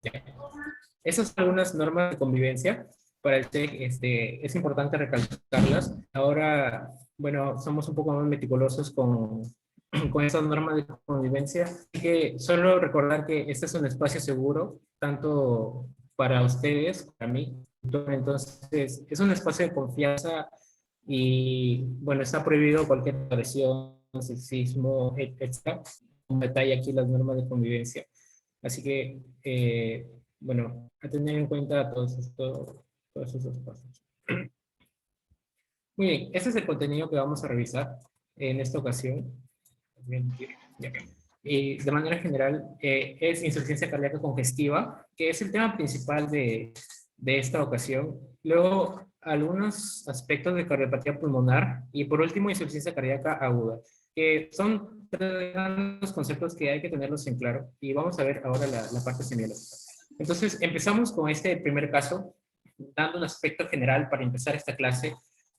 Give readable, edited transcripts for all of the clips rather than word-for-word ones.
Ya. Esas son algunas normas de convivencia. Para el TEC es importante recalcarlas. Ahora, bueno, somos un poco más meticulosos con esas normas de convivencia. Así que solo recordar que este es un espacio seguro, tanto para ustedes, para mí. Entonces, es un espacio de confianza y, bueno, está prohibido cualquier agresión, sexismo, etc. Un detalle aquí las normas de convivencia. Así que, bueno, a tener en cuenta todos esos pasos. Muy bien, este es el contenido que vamos a revisar en esta ocasión. Bien, ya. Y de manera general, es insuficiencia cardíaca congestiva, que es el tema principal de esta ocasión. Luego, algunos aspectos de cardiopatía pulmonar y por último, insuficiencia cardíaca aguda, que son tres grandes conceptos que hay que tenerlos en claro. Y vamos a ver ahora la parte semiológica. Entonces, empezamos con este primer caso, dando un aspecto general para empezar esta clase.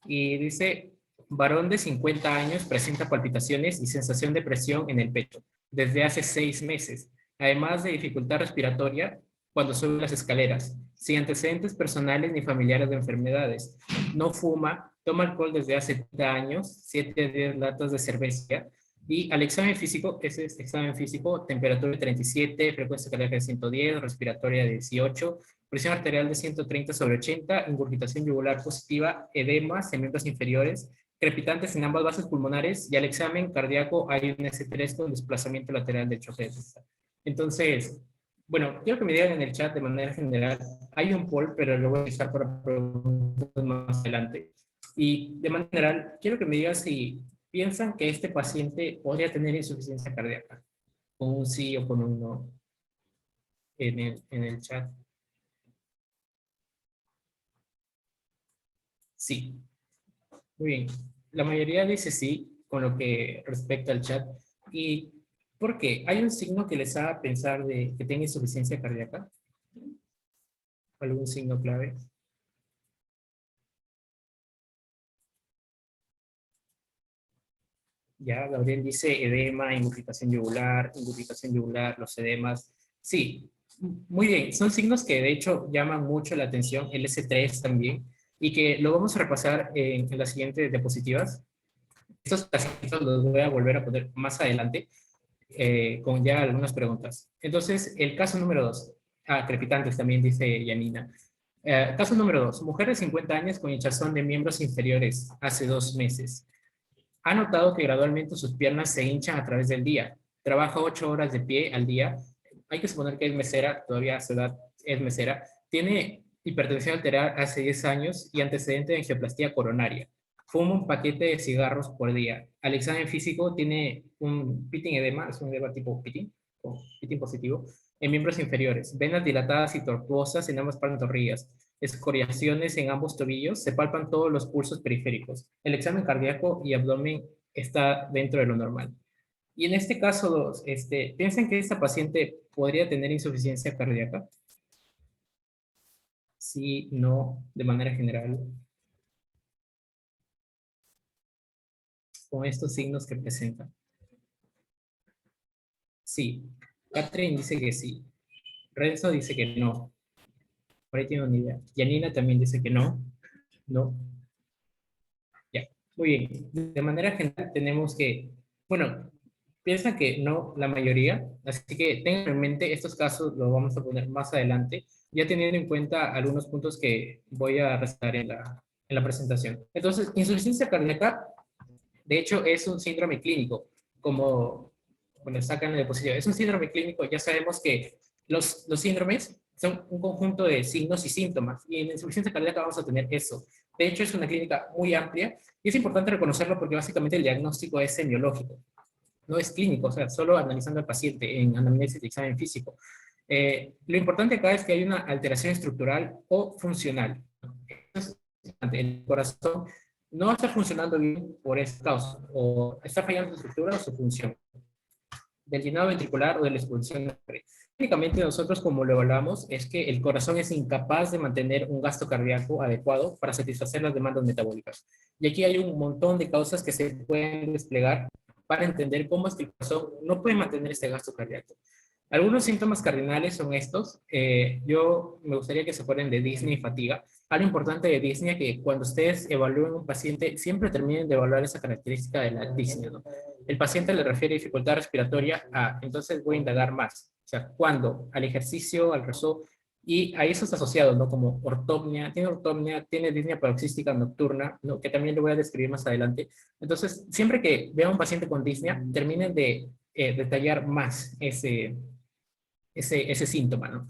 Y dice, varón de 50 años presenta palpitaciones y sensación de presión en el pecho desde hace 6 meses, además de dificultad respiratoria cuando sube las escaleras, sin antecedentes personales ni familiares de enfermedades. No fuma, toma alcohol desde hace 30 años, 7 a 10 latas de cerveza, y al examen físico, ese es examen físico, temperatura de 37, frecuencia cardíaca de 110, respiratoria de 18, presión arterial de 130/80, ingurgitación yugular positiva, edemas en miembros inferiores, crepitantes en ambas bases pulmonares, y al examen cardíaco hay un S3 con desplazamiento lateral del choque de testa. Entonces, bueno, quiero que me digan en el chat de manera general, hay un poll, pero lo voy a dejar para preguntas más adelante. Y de manera general, quiero que me digan si piensan que este paciente podría tener insuficiencia cardíaca, con un sí o con un no en el chat. Sí, muy bien. La mayoría dice sí, con lo que respecta al chat. ¿Y por qué? ¿Hay un signo que les haga pensar de que tenga insuficiencia cardíaca? ¿Algún signo clave? Ya, Gabriel dice edema, ingurgitación yugular, los edemas. Sí, muy bien. Son signos que de hecho llaman mucho la atención, el S3 también, y que lo vamos a repasar en las siguientes diapositivas. Estos pacientes los voy a volver a poner más adelante con ya algunas preguntas. Entonces, el caso número 2. Crepitantes también dice Yanina. Caso número 2. Mujer de 50 años con hinchazón de miembros inferiores hace 2 meses. Ha notado que gradualmente sus piernas se hinchan a través del día. Trabaja 8 horas de pie al día. Hay que suponer que es mesera, todavía a su edad es mesera. Tiene hipertensión arterial hace 10 años y antecedente de angioplastía coronaria. Fuma un paquete de cigarros por día. Al examen físico tiene un pitting edema, es un edema tipo pitting, o pitting positivo, en miembros inferiores. Venas dilatadas y tortuosas en ambas pantorrillas, escoriaciones en ambos tobillos, se palpan todos los pulsos periféricos. El examen cardíaco y abdomen está dentro de lo normal. Y en este caso, ¿piensan que esta paciente podría tener insuficiencia cardíaca? Sí, no, de manera general, con estos signos que presenta. Sí, Catherine dice que sí. Renzo dice que no. Por ahí tiene una idea. Janina también dice que no. No. Ya. Muy bien. De manera general tenemos que, bueno, piensa que no la mayoría, así que tengan en mente estos casos, los vamos a poner más adelante, ya teniendo en cuenta algunos puntos que voy a resaltar en la presentación. Entonces, insuficiencia cardíaca, de hecho, es un síndrome clínico, como bueno, sacan la diapositiva. Es un síndrome clínico, ya sabemos que los síndromes son un conjunto de signos y síntomas, y en la insuficiencia cardíaca vamos a tener eso. De hecho, es una clínica muy amplia, y es importante reconocerlo porque básicamente el diagnóstico es semiológico, no es clínico, o sea, solo analizando al paciente en anamnesis de examen físico. Lo importante acá es que hay una alteración estructural o funcional. El corazón no está funcionando bien por esta causa, o está fallando su estructura o su función, del llenado ventricular o de la expulsión de sangre. Técnicamente nosotros como lo evaluamos es que el corazón es incapaz de mantener un gasto cardíaco adecuado para satisfacer las demandas metabólicas. Y aquí hay un montón de causas que se pueden desplegar para entender cómo es que el corazón no puede mantener este gasto cardíaco. Algunos síntomas cardinales son estos. Yo me gustaría que se acuerden de disnea y fatiga. Algo importante de disnea que cuando ustedes evalúen un paciente, siempre terminen de evaluar esa característica de la disnea, ¿no? El paciente le refiere dificultad respiratoria a, entonces voy a indagar más. O sea, ¿cuándo? Al ejercicio, al rezo, y a eso está asociado, ¿no? Como ortopnia, tiene disnea paroxística nocturna, ¿no? Que también lo voy a describir más adelante. Entonces, siempre que vean un paciente con disnea, terminen de detallar más ese síntoma, ¿no?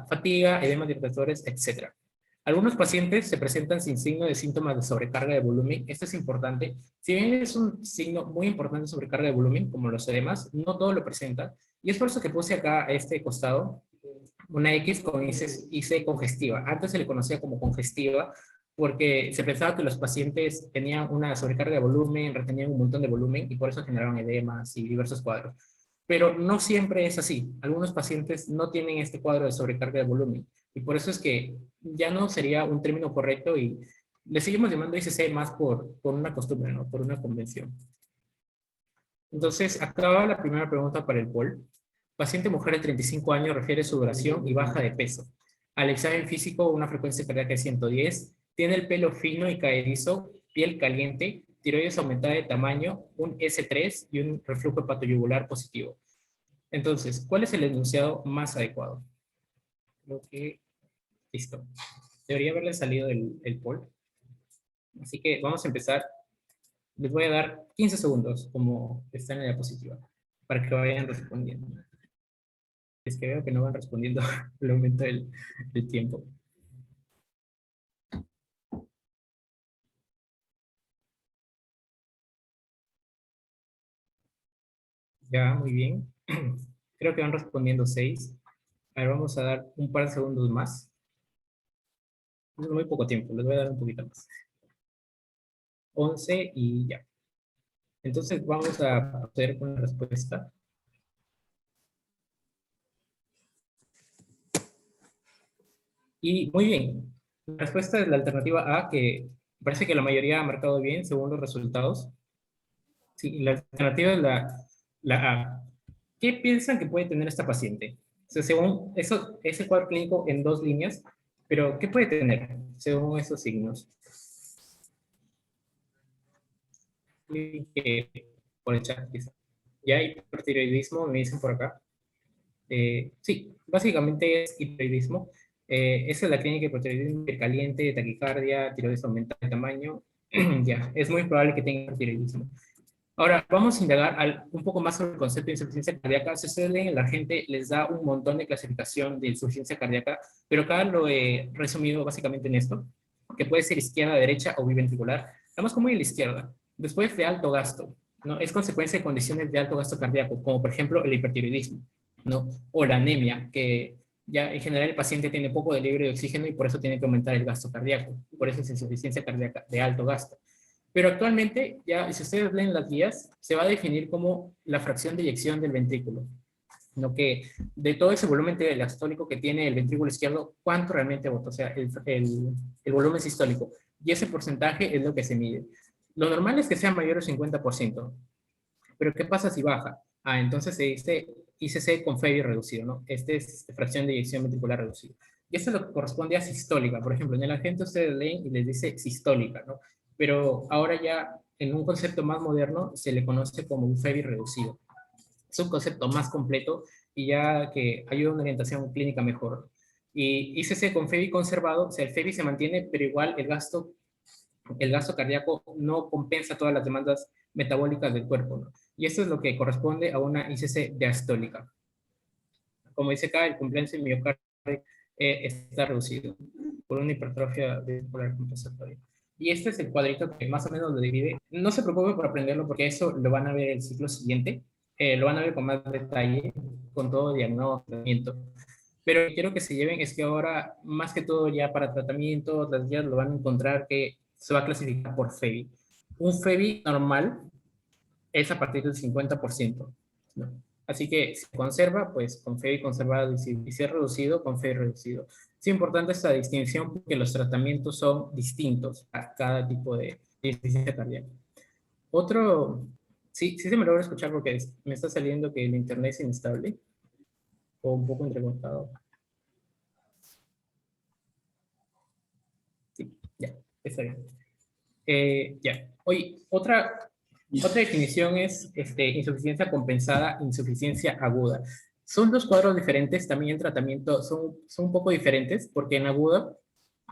Fatiga, edema de receptores, etcétera. Algunos pacientes se presentan sin signo de síntomas de sobrecarga de volumen. Esto es importante. Si bien es un signo muy importante de sobrecarga de volumen, como los edemas, no todo lo presenta. Y es por eso que puse acá a este costado una X con IC congestiva. Antes se le conocía como congestiva porque se pensaba que los pacientes tenían una sobrecarga de volumen, retenían un montón de volumen y por eso generaban edemas y diversos cuadros. Pero no siempre es así. Algunos pacientes no tienen este cuadro de sobrecarga de volumen y por eso es que ya no sería un término correcto y le seguimos llamando ICC más por una costumbre, ¿no? Por una convención. Entonces, acá va la primera pregunta para el POL. Paciente mujer de 35 años refiere su duración y baja de peso. Al examen físico, una frecuencia cardíaca de 110, tiene el pelo fino y caerizo, piel caliente, tiroides aumentada de tamaño, un S3 y un reflujo hepatoyugular positivo. Entonces, ¿cuál es el enunciado más adecuado? Creo que, listo. Debería haberle salido el POL. Así que vamos a empezar. Les voy a dar 15 segundos, como está en la diapositiva, para que vayan respondiendo. Es que veo que no van respondiendo el aumento del tiempo. Ya, muy bien. Creo que van respondiendo 6. A ver, vamos a dar un par de segundos más. Es muy poco tiempo, les voy a dar un poquito más. 11 y ya. Entonces vamos a proceder con la respuesta. Y muy bien. La respuesta es la alternativa A, que parece que la mayoría ha marcado bien según los resultados. Sí, la alternativa es la A. ¿Qué piensan que puede tener esta paciente? O sea, según eso, ese cuadro clínico en 2 líneas, pero ¿qué puede tener según esos signos? Por el chat, quizá. Ya hipertiroidismo, me dicen por acá. Sí, básicamente es hipertiroidismo. Esa es la clínica de hipertiroidismo caliente, taquicardia, tiroides aumentada de tamaño. Ya, es muy probable que tenga hipertiroidismo. Ahora, vamos a indagar un poco más sobre el concepto de insuficiencia cardíaca. Si ustedes leen, la gente les da un montón de clasificación de insuficiencia cardíaca, pero acá lo he resumido básicamente en esto, que puede ser izquierda, derecha o biventricular. Vamos como en la izquierda. Después de alto gasto, ¿no? Es consecuencia de condiciones de alto gasto cardíaco, como por ejemplo el hipertiroidismo, ¿no? O la anemia, que ya en general el paciente tiene poco delivery de oxígeno y por eso tiene que aumentar el gasto cardíaco. Por eso es insuficiencia cardíaca de alto gasto. Pero actualmente, ya si ustedes leen las guías, se va a definir como la fracción de eyección del ventrículo. ¿No? Que de todo ese volumen diastólico que tiene el ventrículo izquierdo, ¿cuánto realmente bota? O sea, el volumen sistólico. Y ese porcentaje es lo que se mide. Lo normal es que sea mayor al 50%. Pero ¿qué pasa si baja? Entonces se dice ICC con FEBI reducido, ¿no? Este es fracción de eyección ventricular reducido. Y esto lo corresponde a sistólica. Por ejemplo, en el agente ustedes leen y les dice sistólica, ¿no? Pero ahora ya en un concepto más moderno se le conoce como un FEBI reducido. Es un concepto más completo y ya que ayuda a una orientación clínica mejor. Y ICC con FEBI conservado, o sea, el FEBI se mantiene, pero igual el gasto cardíaco no compensa todas las demandas metabólicas del cuerpo, ¿no? Y esto es lo que corresponde a una ICC diastólica. Como dice acá, el cumpleaños del miocardio está reducido por una hipertrofia ventricular compensatoria. Y este es el cuadrito que más o menos lo divide. No se preocupe por aprenderlo porque eso lo van a ver el ciclo siguiente. Lo van a ver con más detalle, con todo diagnóstico. Pero lo que quiero que se lleven es que ahora, más que todo ya para tratamiento, las guías lo van a encontrar que se va a clasificar por FEBI. Un FEBI normal es a partir del 50%, ¿no? Así que si conserva, pues con FEBI conservado, y si es reducido, con FEBI reducido. Es importante esta distinción porque los tratamientos son distintos a cada tipo de insuficiencia cardíaca. Otro, sí se me logra escuchar porque me está saliendo que el internet es inestable. o un poco entrecortado. Sí, ya, está bien. Ya. Oye, otra definición es insuficiencia compensada, insuficiencia aguda. Son dos cuadros diferentes, también el tratamiento son un poco diferentes, porque en aguda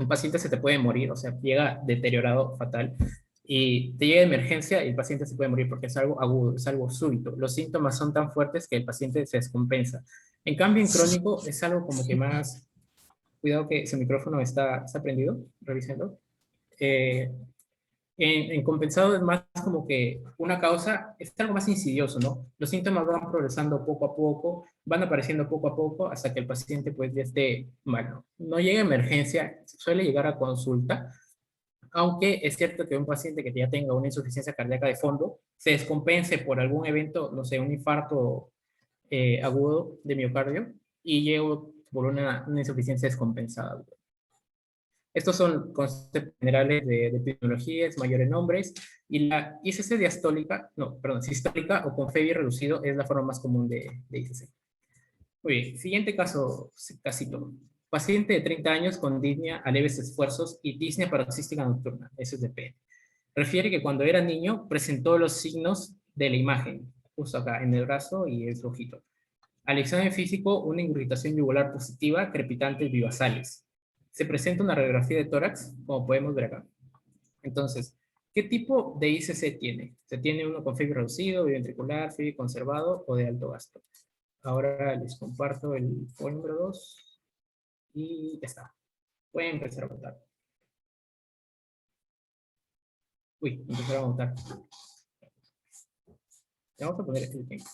un paciente se te puede morir, o sea, llega deteriorado fatal, y te llega de emergencia y el paciente se puede morir porque es algo agudo, es algo súbito. Los síntomas son tan fuertes que el paciente se descompensa. En cambio, en crónico es algo como que más, cuidado que ese micrófono está prendido, revísenlo. Eh, en compensado es más como que una causa, es algo más insidioso, ¿no? Los síntomas van progresando poco a poco, van apareciendo poco a poco hasta que el paciente pues ya esté mal. No llega a emergencia, suele llegar a consulta, aunque es cierto que un paciente que ya tenga una insuficiencia cardíaca de fondo se descompense por algún evento, no sé, un infarto agudo de miocardio y llegue por una insuficiencia descompensada. Estos son conceptos generales de epidemiología, es mayor en hombres, y la ICC diastólica, no, perdón, sistólica o con FEBI reducido es la forma más común de ICC. Muy bien, siguiente caso, casito. Paciente de 30 años con disnea a leves esfuerzos y disnea paroxística nocturna, SSDP. Refiere que cuando era niño presentó los signos de la imagen, justo acá en el brazo y el ojito. Al examen físico, una ingurgitación yugular positiva, crepitantes vivasales. Se presenta una radiografía de tórax, como podemos ver acá. Entonces, ¿qué tipo de ICC tiene? ¿Se tiene uno con FEBI reducido, biventricular, FEBI conservado o de alto gasto? Ahora les comparto el folio número 2 y ya está. Pueden empezar a votar. Uy, empezaron a votar. Vamos a poner este tiempo.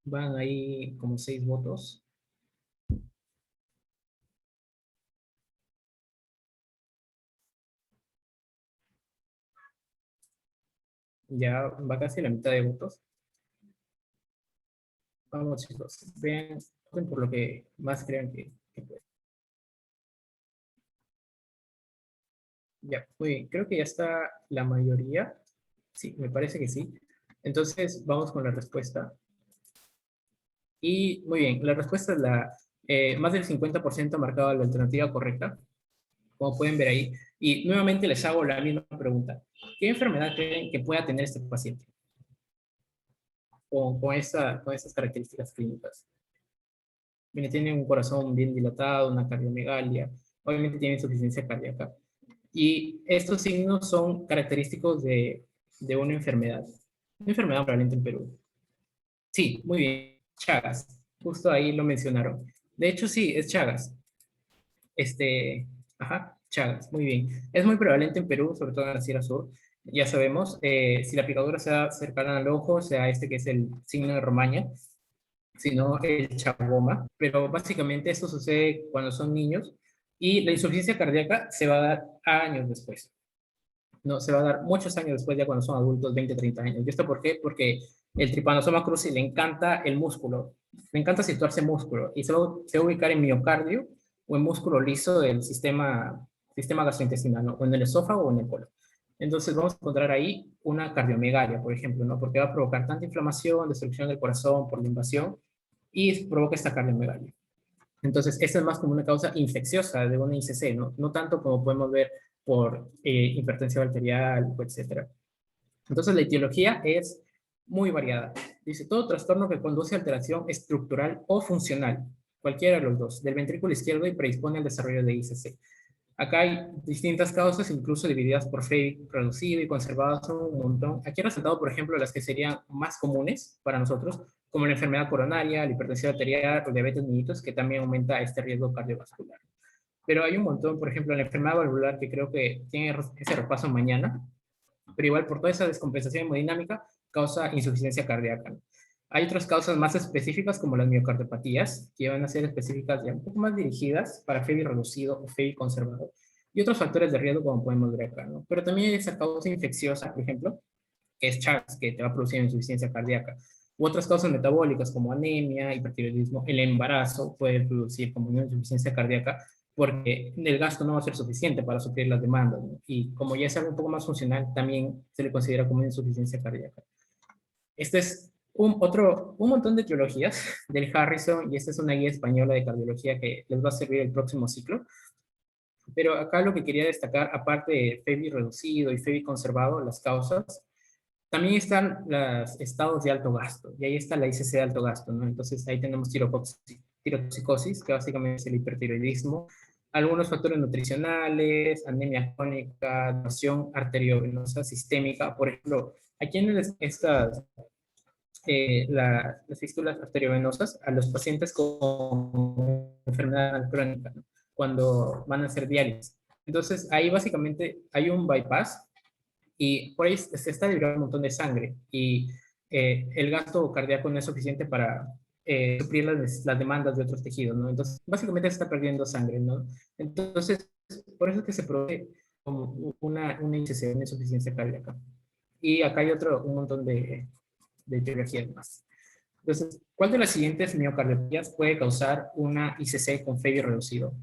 Van ahí como 6 votos. Ya va casi la mitad de votos. Vamos, chicos. Vean, voten por lo que más crean que puede. Ya, muy bien. Creo que ya está la mayoría. Sí, me parece que sí. Entonces, vamos con la respuesta. Y muy bien, la respuesta es más del 50% ha marcado la alternativa correcta, como pueden ver ahí. Y nuevamente les hago la misma pregunta. ¿Qué enfermedad creen que pueda tener este paciente con estas características clínicas? Bien, tiene un corazón bien dilatado, una cardiomegalia, obviamente tiene insuficiencia cardíaca. Y estos signos son característicos de una enfermedad prevalente en Perú. Sí, muy bien, Chagas, justo ahí lo mencionaron. De hecho, sí, es Chagas. Ajá, Chagas, muy bien. Es muy prevalente en Perú, sobre todo en la Sierra Sur. Ya sabemos, si la picadura sea cercana al ojo, sea este que es el signo de Romaña, sino el chaboma. Pero básicamente esto sucede cuando son niños y la insuficiencia cardíaca se va a dar años después. No, se va a dar muchos años después, ya cuando son adultos, 20, 30 años. ¿Y esto por qué? Porque el trypanosoma cruzi le encanta el músculo, le encanta situarse músculo y se va a ubicar en miocardio o en músculo liso del sistema gastrointestinal, ¿no? O en el esófago o en el colon. Entonces vamos a encontrar ahí una cardiomegalia, por ejemplo, ¿no? Porque va a provocar tanta inflamación, destrucción del corazón por la invasión y provoca esta cardiomegalia. Entonces, esta es más como una causa infecciosa de una ICC, ¿no? No tanto como podemos ver por hipertensión arterial, etcétera. Entonces, la etiología es muy variada. Dice, todo trastorno que conduce a alteración estructural o funcional, cualquiera de los dos, del ventrículo izquierdo y predispone al desarrollo de ICC. Acá hay distintas causas, incluso divididas por FEBI reducido y conservadas son un montón. Aquí he resaltado, por ejemplo, las que serían más comunes para nosotros, como la enfermedad coronaria, la hipertensión arterial o diabetes mellitus, que también aumenta este riesgo cardiovascular. Pero hay un montón, por ejemplo, la enfermedad valvular, que creo que tiene ese repaso mañana, pero igual por toda esa descompensación hemodinámica causa insuficiencia cardíaca. Hay otras causas más específicas como las miocardiopatías, que van a ser específicas ya un poco más dirigidas para FEBI reducido o FEBI conservado, y otros factores de riesgo como podemos ver acá, ¿no? Pero también hay esa causa infecciosa, por ejemplo, que es Chagas, que te va a producir insuficiencia cardíaca, u otras causas metabólicas como anemia, hipertiroidismo, el embarazo puede producir como una insuficiencia cardíaca porque el gasto no va a ser suficiente para suplir las demandas, ¿no? Y como ya es algo un poco más funcional, también se le considera como una insuficiencia cardíaca. Esta es un montón de teologías del Harrison, y esta es una guía española de cardiología que les va a servir el próximo ciclo. Pero acá lo que quería destacar, aparte de FEBI reducido y FEBI conservado, las causas, también están los estados de alto gasto, y ahí está la ICC de alto gasto, ¿no? Entonces ahí tenemos tiroxicosis, que básicamente es el hipertiroidismo, algunos factores nutricionales, anemia crónica, donación arteriovenosa sistémica, por ejemplo, aquí en las fístulas arteriovenosas a los pacientes con enfermedad crónica, ¿no? Cuando van a hacer diálisis. Entonces, ahí básicamente hay un bypass y por ahí se está liberando un montón de sangre y el gasto cardíaco no es suficiente para suplir las demandas de otros tejidos, ¿no? Entonces, básicamente se está perdiendo sangre, ¿no? Entonces, por eso es que se produce como una ICC, una insuficiencia cardíaca. Y acá hay un montón de teologías más. Entonces, ¿cuál de las siguientes miocardiopatías puede causar una ICC con FEBI reducido?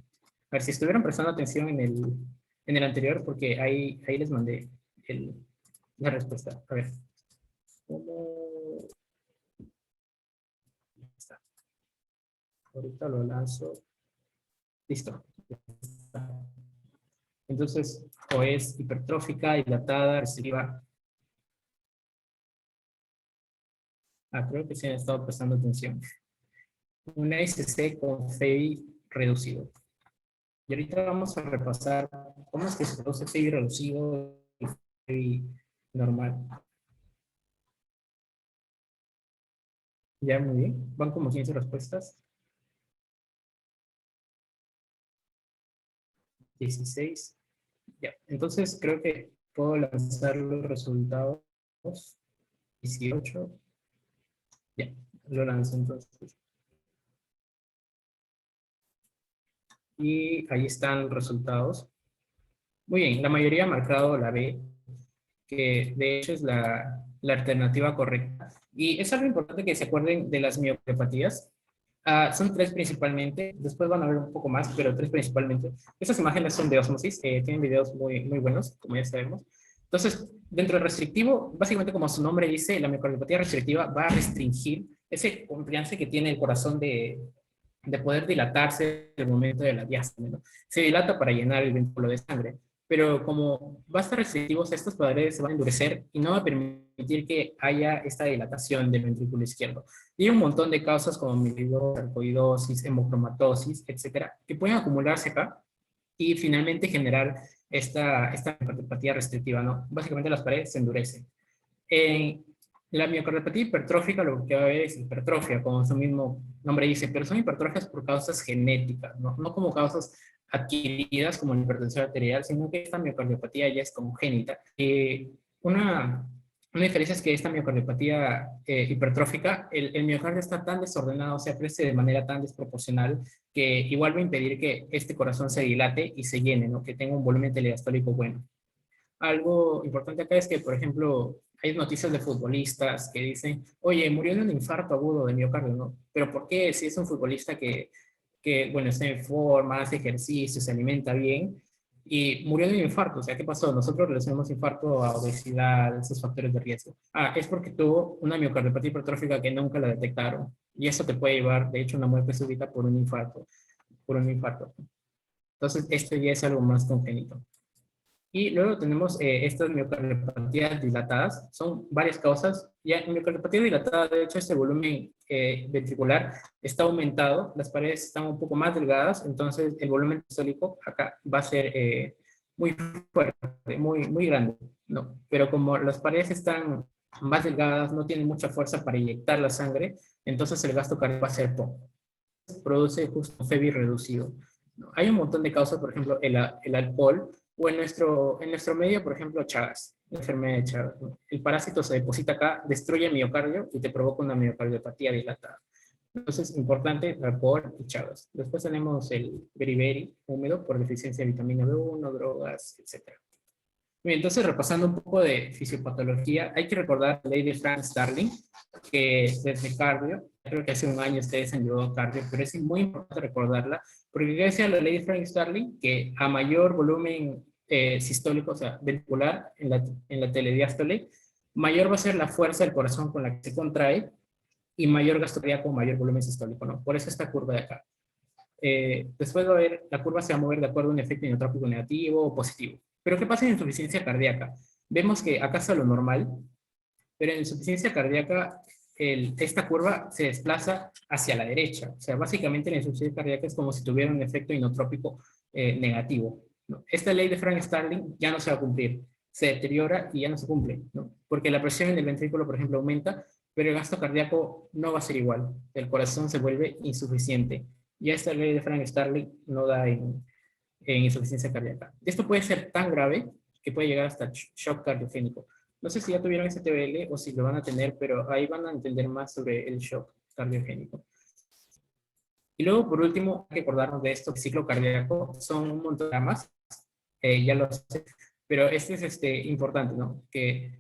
A ver, si estuvieran prestando atención en el anterior, porque ahí les mandé la respuesta. A ver. ¿Cómo está? Ahorita lo lanzo. Listo. Entonces, o es hipertrófica, dilatada, restrictiva. Creo que sí han estado prestando atención. Una ICC con FEBI reducido. Y ahorita vamos a repasar cómo es que se produce FEBI reducido y FEBI normal. Ya, muy bien. Van como 15 respuestas. 16. Ya, entonces creo que puedo lanzar los resultados. 18. Ya, lo lanzo entonces. Y ahí están los resultados. Muy bien, la mayoría ha marcado la B, que de hecho es la alternativa correcta. Y es algo importante que se acuerden de las miopatía. Son tres principalmente, después van a ver un poco más, pero tres principalmente. Estas imágenes son de ósmosis, tienen videos muy, muy buenos, como ya sabemos. Entonces, dentro del restrictivo, básicamente como su nombre dice, la miocardiopatía restrictiva va a restringir ese compliance que tiene el corazón de poder dilatarse en el momento de la diástole, ¿no? Se dilata para llenar el ventrículo de sangre, pero como va a estar restrictivos, estas paredes se van a endurecer y no va a permitir que haya esta dilatación del ventrículo izquierdo. Y hay un montón de causas como amiloidosis, sarcoidosis, hemocromatosis, etcétera, que pueden acumularse acá y finalmente generar esta cardiopatía restrictiva, ¿no? Básicamente las paredes se endurecen. En la miocardiopatía hipertrófica lo que va a haber es hipertrofia, como su mismo nombre dice, pero son hipertrofias por causas genéticas, ¿no? No como causas adquiridas como la hipertensión arterial, sino que esta miocardiopatía ya es congénita. Una, una diferencia es que esta miocardiopatía hipertrófica, el miocardio está tan desordenado, o sea, crece de manera tan desproporcional, que igual va a impedir que este corazón se dilate y se llene, ¿no? Que tenga un volumen telediastólico bueno. Algo importante acá es que, por ejemplo, hay noticias de futbolistas que dicen, oye, murió de un infarto agudo de miocardio, ¿no? Pero ¿por qué? Si es un futbolista que bueno, está en forma, hace ejercicio, se alimenta bien, y murió de un infarto. O sea, ¿qué pasó? Nosotros relacionamos infarto a obesidad, esos factores de riesgo. Es porque tuvo una miocardiopatía hipertrófica que nunca la detectaron. Y eso te puede llevar, de hecho, a una muerte súbita por un infarto. Por un infarto. Entonces, esto ya es algo más congénito. Y luego tenemos estas miocardiopatías dilatadas. Son varias causas. Ya en miocardiopatías dilatadas, de hecho, este volumen ventricular está aumentado, las paredes están un poco más delgadas, entonces el volumen sistólico acá va a ser muy fuerte, muy, muy grande, ¿no? Pero como las paredes están más delgadas, no tienen mucha fuerza para inyectar la sangre, entonces el gasto cardíaco va a ser poco. Produce justo un FEBI reducido, ¿no? Hay un montón de causas, por ejemplo, el alcohol, o en nuestro medio, por ejemplo, Chagas, la enfermedad de Chagas, ¿no? El parásito se deposita acá, destruye el miocardio y te provoca una miocardiopatía dilatada. Entonces, importante, alcohol y Chagas. Después tenemos el beriberi húmedo por deficiencia de vitamina B1, drogas, etc. Bien, entonces, repasando un poco de fisiopatología, hay que recordar la ley de Frank Starling, que desde cardio, creo que hace un año ustedes han llevado cardio, pero es muy importante recordarla, porque decía la ley de Frank Starling que a mayor volumen sistólico, o sea, ventricular en la telediástole, mayor va a ser la fuerza del corazón con la que se contrae y mayor gasto cardíaco, mayor volumen sistólico, ¿no? Por eso esta curva de acá. Después va a ver, la curva se va a mover de acuerdo a un efecto inotrópico negativo o positivo. Pero ¿qué pasa en insuficiencia cardíaca? Vemos que acá está lo normal, pero en insuficiencia cardíaca esta curva se desplaza hacia la derecha. O sea, básicamente la insuficiencia cardíaca es como si tuviera un efecto inotrópico negativo, ¿no? Esta ley de Frank-Starling ya no se va a cumplir, se deteriora y ya no se cumple, ¿no? Porque la presión en el ventrículo, por ejemplo, aumenta, pero el gasto cardíaco no va a ser igual. El corazón se vuelve insuficiente. Ya esta ley de Frank-Starling no da en insuficiencia cardíaca. Esto puede ser tan grave que puede llegar hasta shock cardiogénico. No sé si ya tuvieron STBL o si lo van a tener, pero ahí van a entender más sobre el shock cardiogénico. Y luego, por último, hay que acordarnos de esto, el ciclo cardíaco, son un montón de ramas, ya lo sé, pero este es importante, ¿no? Que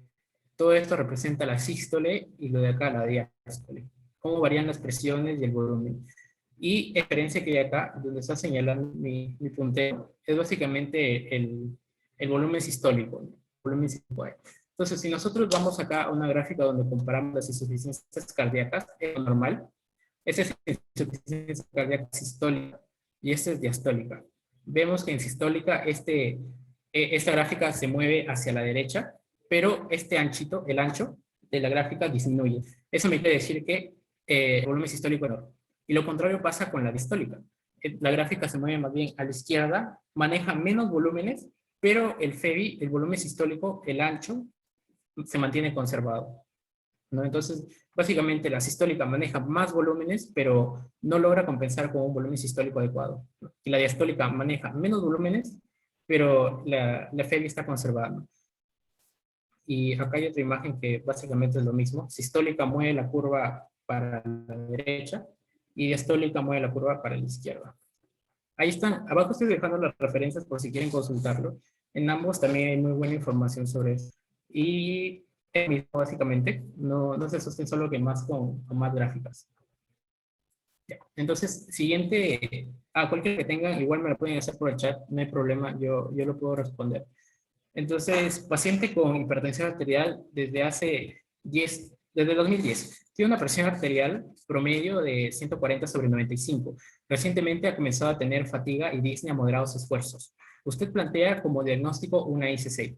todo esto representa la sístole y lo de acá la diástole. Cómo varían las presiones y el volumen. Y la diferencia que hay acá, donde está señalando mi puntero, es básicamente el volumen sistólico, ¿no? Volumen sistólico. Entonces, si nosotros vamos acá a una gráfica donde comparamos las insuficiencias cardíacas, es normal. Esta es insuficiencia cardíaca sistólica y esta es diastólica. Vemos que en sistólica esta gráfica se mueve hacia la derecha, pero este anchito, el ancho de la gráfica disminuye. Eso me quiere decir que el volumen sistólico es menor. Y lo contrario pasa con la distólica. La gráfica se mueve más bien a la izquierda, maneja menos volúmenes, pero el FEBI, el volumen sistólico, el ancho, se mantiene conservado, ¿no? Entonces, básicamente la sistólica maneja más volúmenes, pero no logra compensar con un volumen sistólico adecuado, ¿no? Y la diastólica maneja menos volúmenes, pero la FEBI está conservada, ¿no? Y acá hay otra imagen que básicamente es lo mismo. Sistólica mueve la curva para la derecha y diastólica mueve la curva para la izquierda. Ahí están, abajo estoy dejando las referencias por si quieren consultarlo. En ambos también hay muy buena información sobre eso. Y es mismo, básicamente, no se sostiene solo que más con más gráficas. Ya. Entonces, siguiente, cualquier que tengan, igual me lo pueden hacer por el chat, no hay problema, yo lo puedo responder. Entonces, paciente con hipertensión arterial desde 2010. Tiene una presión arterial promedio de 140/95. Recientemente ha comenzado a tener fatiga y disnea a moderados esfuerzos. Usted plantea como diagnóstico una ICC.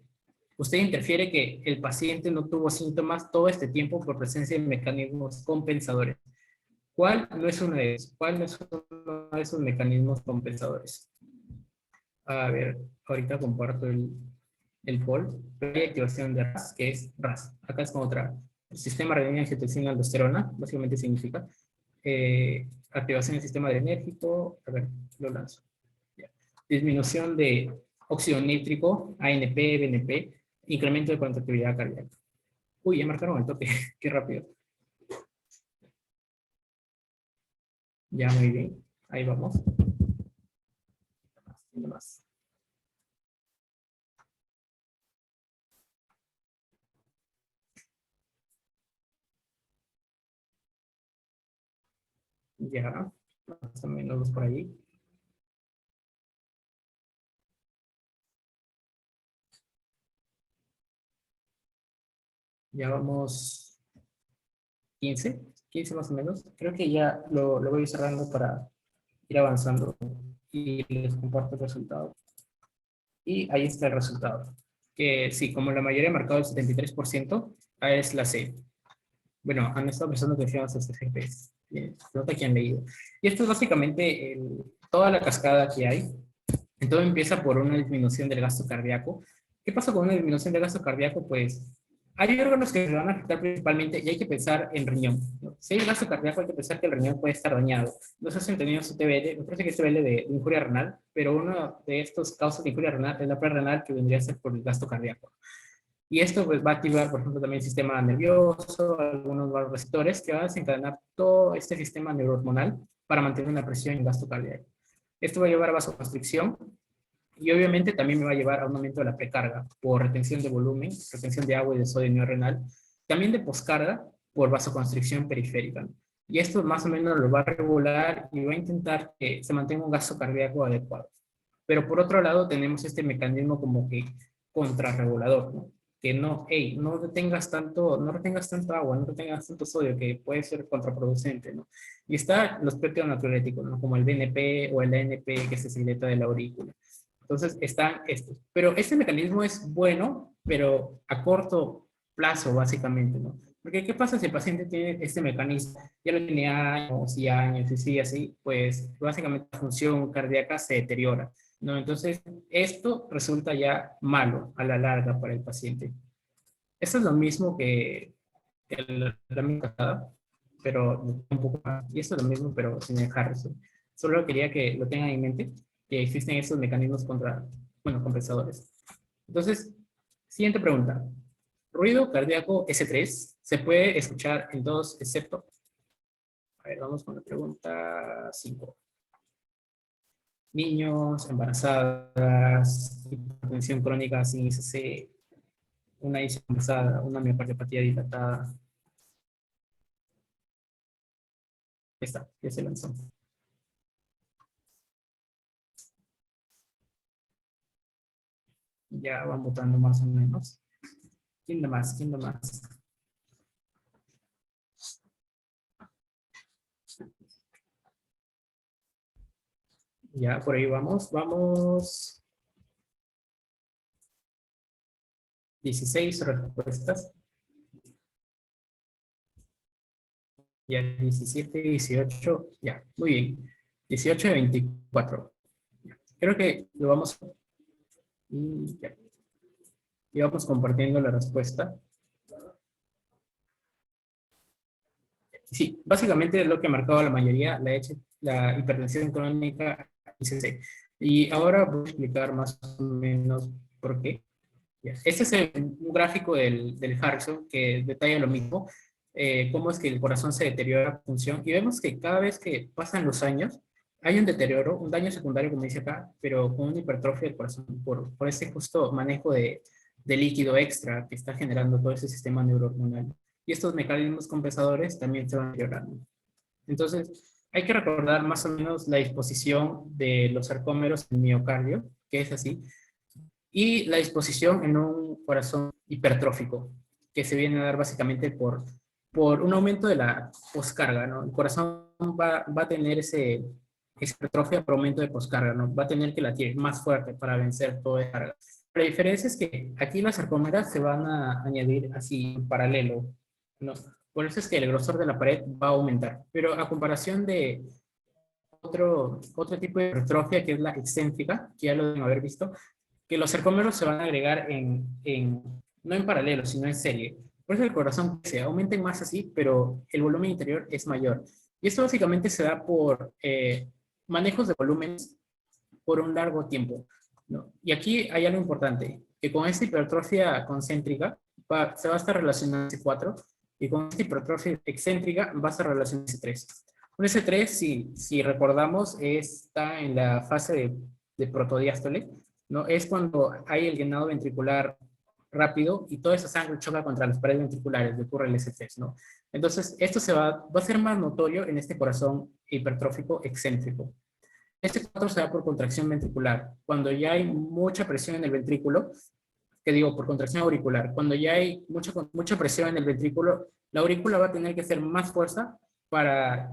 Usted interfiere que el paciente no tuvo síntomas todo este tiempo por presencia de mecanismos compensadores. ¿Cuál no es uno de esos? ¿Cuál no es uno de esos mecanismos compensadores? A ver, ahorita comparto el POL, hay activación de RAS, que es RAS. Acá es como otra. El sistema renina angiotensina aldosterona, básicamente significa activación del sistema adrenérgico. A ver, lo lanzo. Ya. Disminución de óxido nítrico, ANP, BNP, incremento de contractividad cardíaca. Uy, ya marcaron el toque, qué rápido. Ya, muy bien. Ahí vamos. Más. Ya, más o menos por ahí. Ya vamos 15 más o menos. Creo que ya lo voy cerrando para ir avanzando y les comparto el resultado. Y ahí está el resultado. Que sí, como la mayoría ha marcado el 73%, es la C. Bueno, han estado prestando atención a estos ejemplos. Nota que han leído. Y esto es básicamente toda la cascada que hay. Todo empieza por una disminución del gasto cardíaco. ¿Qué pasa con una disminución del gasto cardíaco? Pues hay órganos que se van a afectar principalmente y hay que pensar en riñón, ¿no? Si hay gasto cardíaco hay que pensar que el riñón puede estar dañado. No sé si han tenido su TBL, me parece que es TBL de injuria renal, pero uno de estos causas de injuria renal es la prerrenal, que vendría a ser por el gasto cardíaco. Y esto pues va a activar, por ejemplo, también el sistema nervioso, algunos vasoreceptores que van a desencadenar todo este sistema neurohormonal para mantener una presión y gasto cardíaco. Esto va a llevar a vasoconstricción y obviamente también me va a llevar a un aumento de la precarga por retención de volumen, retención de agua y de sodio no renal, también de poscarga por vasoconstricción periférica. Y esto más o menos lo va a regular y va a intentar que se mantenga un gasto cardíaco adecuado. Pero por otro lado tenemos este mecanismo como que contrarregulador, ¿no? que no, hey, no retengas tanto, no retengas tanto agua, no retengas tanto sodio, que puede ser contraproducente, ¿no? Y está los péptidos natriuréticos, ¿no? Como el BNP o el ANP, que se secreta de la aurícula. Entonces están estos. Pero este mecanismo es bueno, pero a corto plazo, básicamente, ¿no? Porque ¿qué pasa si el paciente tiene este mecanismo? Ya lo tiene años y años y sigue así, pues básicamente la función cardíaca se deteriora, ¿no? Entonces, esto resulta ya malo a la larga para el paciente. Esto es lo mismo que la misma pasada, pero un poco más. Y esto es lo mismo, pero sin el Harrison. Solo quería que lo tengan en mente, que existen estos mecanismos contra, bueno, compensadores. Entonces, siguiente pregunta. Ruido cardíaco S3 se puede escuchar en todos excepto. A ver, vamos con la pregunta 5. Niños, embarazadas, hipertensión crónica sin ICC, una ICC embarazada, una miocardiopatía dilatada. Está, ya se lanzó. Ya van votando más o menos. ¿Quién da más? ¿Quién da más? Ya, por ahí vamos. Vamos. 16 respuestas. Ya, 17, 18. Ya, muy bien. 18 de 24. Creo que lo vamos. Y ya. Y vamos compartiendo la respuesta. Sí, básicamente es lo que ha marcado la mayoría, la hipertensión crónica ICC. Y ahora voy a explicar más o menos por qué. Este es un gráfico del Harrison que detalla lo mismo, cómo es que el corazón se deteriora la función. Y vemos que cada vez que pasan los años, hay un deterioro, un daño secundario, como dice acá, pero con una hipertrofia del corazón por ese justo manejo de líquido extra que está generando todo ese sistema neurohormonal. Y estos mecanismos compensadores también se van deteriorando. Entonces, hay que recordar más o menos la disposición de los sarcómeros en el miocardio, que es así, y la disposición en un corazón hipertrófico, que se viene a dar básicamente por un aumento de la poscarga, ¿no? El corazón va a tener esa hipertrofia por aumento de poscarga, ¿no? Va a tener que latir más fuerte para vencer toda esa carga. La diferencia es que aquí las sarcómeras se van a añadir así en paralelo, ¿no? Por eso es que el grosor de la pared va a aumentar. Pero a comparación de otro tipo de hipertrofia, que es la excéntrica, que ya lo deben haber visto, que los sarcómeros se van a agregar no en paralelo, sino en serie. Por eso el corazón se aumenta en masa, sí, pero el volumen interior es mayor. Y esto básicamente se da por manejos de volúmenes por un largo tiempo, ¿no? Y aquí hay algo importante, que con esta hipertrofia concéntrica se va a estar relacionando S4 y con esta hipertrofia excéntrica va a estar relacionando S3. Un S3, si recordamos, está en la fase de protodiástole, ¿no? Es cuando hay el llenado ventricular rápido y toda esa sangre choca contra las paredes ventriculares, ocurre el S3, ¿no? Entonces, esto va a ser más notorio en este corazón hipertrófico excéntrico. Este 4 se da por contracción ventricular. Cuando ya hay mucha presión en el ventrículo, que digo, por contracción auricular, cuando ya hay mucha presión en el ventrículo, la aurícula va a tener que hacer más fuerza para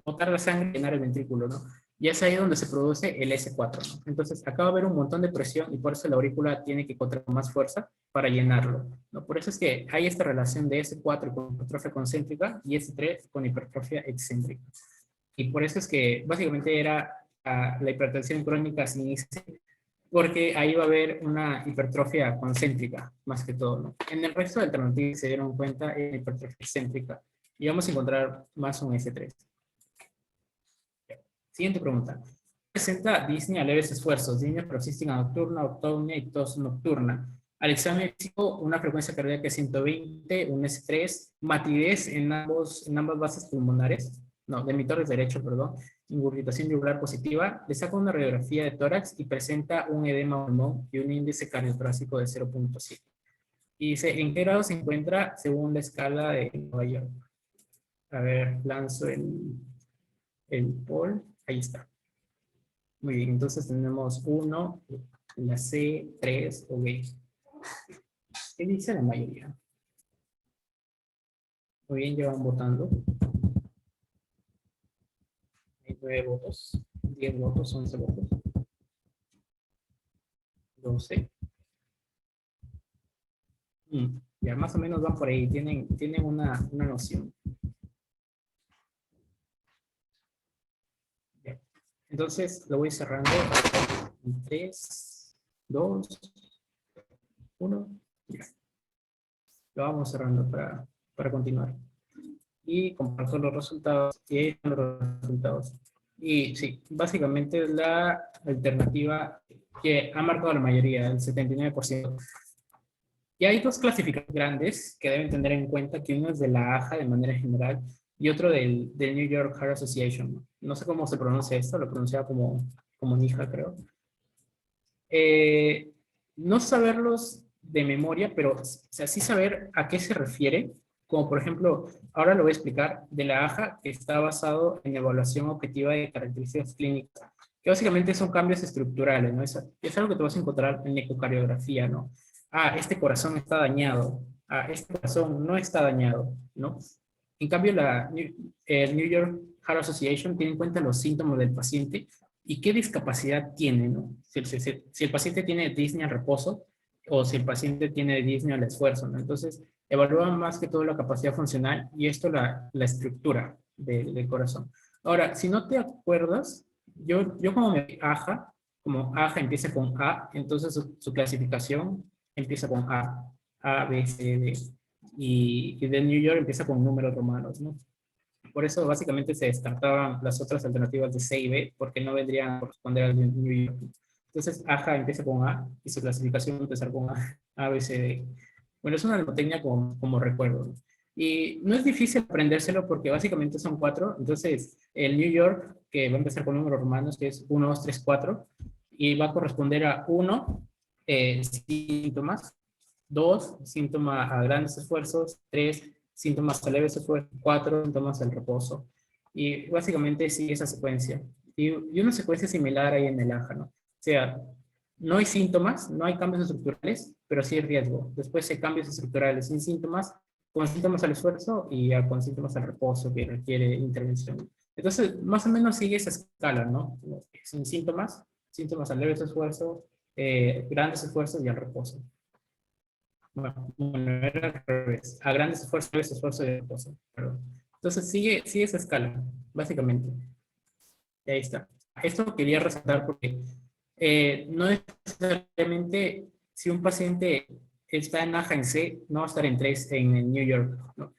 botar la sangre y llenar el ventrículo, ¿no? Y es ahí donde se produce el S4, ¿no? Entonces, acá va a haber un montón de presión y por eso la aurícula tiene que contraer más fuerza para llenarlo, ¿no? Por eso es que hay esta relación de S4 con hipertrofia concéntrica y S3 con hipertrofia excéntrica. Y por eso es que básicamente era la hipertensión crónica sin ICC, porque ahí va a haber una hipertrofia concéntrica, más que todo, ¿no? En el resto de alternativas se dieron cuenta en hipertrofia excéntrica y vamos a encontrar más un S3. Siguiente pregunta. Presenta disnea a leves esfuerzos, disnea paroxística nocturna, octavia y tos nocturna. Al examen físico, una frecuencia cardíaca de 120, un S3, matidez en ambas bases pulmonares, no, de emitores derecho, perdón, ingurgitación yugular positiva, le saca una radiografía de tórax y presenta un edema pulmón y un índice cardiotorácico de 0.7. Y dice, ¿en qué grado se encuentra según la escala de Nueva York? A ver, lanzo el poll, ahí está. Muy bien, entonces tenemos 1, la C, 3, ok. ¿Qué dice la mayoría? Muy bien, llevan votando. Hay 9 votos, 10 votos, 11 votos, 12. Ya más o menos van por ahí, tienen una noción. Bien. Entonces lo voy cerrando. 3, 2, 1. Ya. Lo vamos cerrando para continuar. Y comparto los resultados. Y ahí están los resultados. Y sí, básicamente es la alternativa que ha marcado la mayoría, el 79%. Y hay dos clasificaciones grandes que deben tener en cuenta, que uno es de la AJA de manera general y otro del New York Heart Association. No sé cómo se pronuncia esto, lo pronunciaba como NIJA, creo. Eh, no saberlos de memoria, pero o sea, sí saber a qué se refiere, como por ejemplo, ahora lo voy a explicar, de la AJA, que está basado en evaluación objetiva de características clínicas, que básicamente son cambios estructurales, ¿no? Es algo que te vas a encontrar en ecocardiografía, ¿no? Ah, este corazón está dañado, ah, este corazón no está dañado, ¿no? En cambio, el New York Heart Association tiene en cuenta los síntomas del paciente y qué discapacidad tiene, ¿no? Si el paciente tiene disnea al reposo o si el paciente tiene disnea al esfuerzo, ¿no? Entonces, evalúan más que todo la capacidad funcional y esto la estructura del corazón. Ahora, si no te acuerdas, yo como me AJA, como AJA empieza con A, entonces su clasificación empieza con A, B, C, D. Y de New York empieza con números romanos, ¿no? Por eso básicamente se descartaban las otras alternativas de C y B porque no vendrían a corresponder al New York. Entonces, AJA empieza con A y su clasificación va a empezar con A, B, C, D. Bueno, es una mnemotecnia como recuerdo, ¿no? Y no es difícil aprendérselo porque básicamente son 4. Entonces, el New York, que va a empezar con números romanos, que es 1, 2, 3, 4, y va a corresponder a 1, síntomas, 2, síntoma a grandes esfuerzos, 3, síntomas a leves esfuerzos, 4, síntomas al reposo. Y básicamente sigue esa secuencia. Y una secuencia similar ahí en el AJA, ¿no? O sea, no hay síntomas, no hay cambios estructurales, pero sí hay riesgo. Después hay cambios estructurales sin síntomas, con síntomas al esfuerzo y ya con síntomas al reposo que requiere intervención. Entonces, más o menos sigue esa escala, ¿no? Sin síntomas, síntomas al leve esfuerzo, grandes esfuerzos y al reposo. Bueno, era al revés. A grandes esfuerzos, leves esfuerzos y reposo. Perdón. Entonces sigue esa escala, básicamente. Y ahí está. Esto quería resaltar porque no necesariamente si un paciente está en AJA en C, no va a estar en 3 en el New York, ¿no?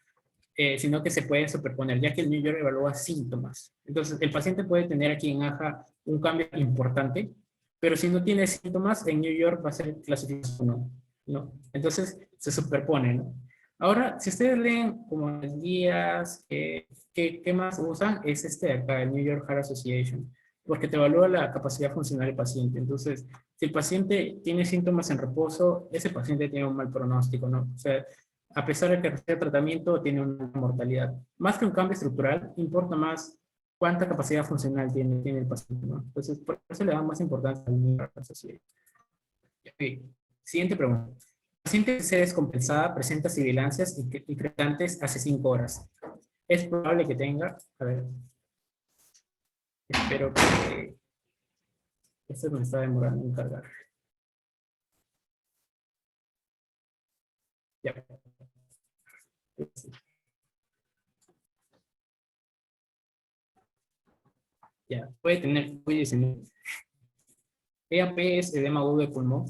Sino que se pueden superponer, ya que el New York evalúa síntomas. Entonces, el paciente puede tener aquí en AJA un cambio importante, pero si no tiene síntomas, en New York va a ser clasificación 1, ¿no? Entonces, se superpone, ¿no? Ahora, si ustedes leen como las guías, ¿qué más usan? Es este de acá, el New York Heart Association, porque te evalúa la capacidad funcional del paciente. Entonces, si el paciente tiene síntomas en reposo, ese paciente tiene un mal pronóstico, ¿no? O sea, a pesar de que recibe tratamiento, tiene una mortalidad. Más que un cambio estructural, importa más cuánta capacidad funcional tiene el paciente, ¿no? Entonces, por eso le da más importancia al New York Association. Okay. Siguiente pregunta. La paciente que se descompensada presenta sibilancias y crepitantes hace 5 horas. Es probable que tenga, a ver, espero que esto me está demorando en cargar. Ya. Ya, puede tener EAP es edema agudo de pulmón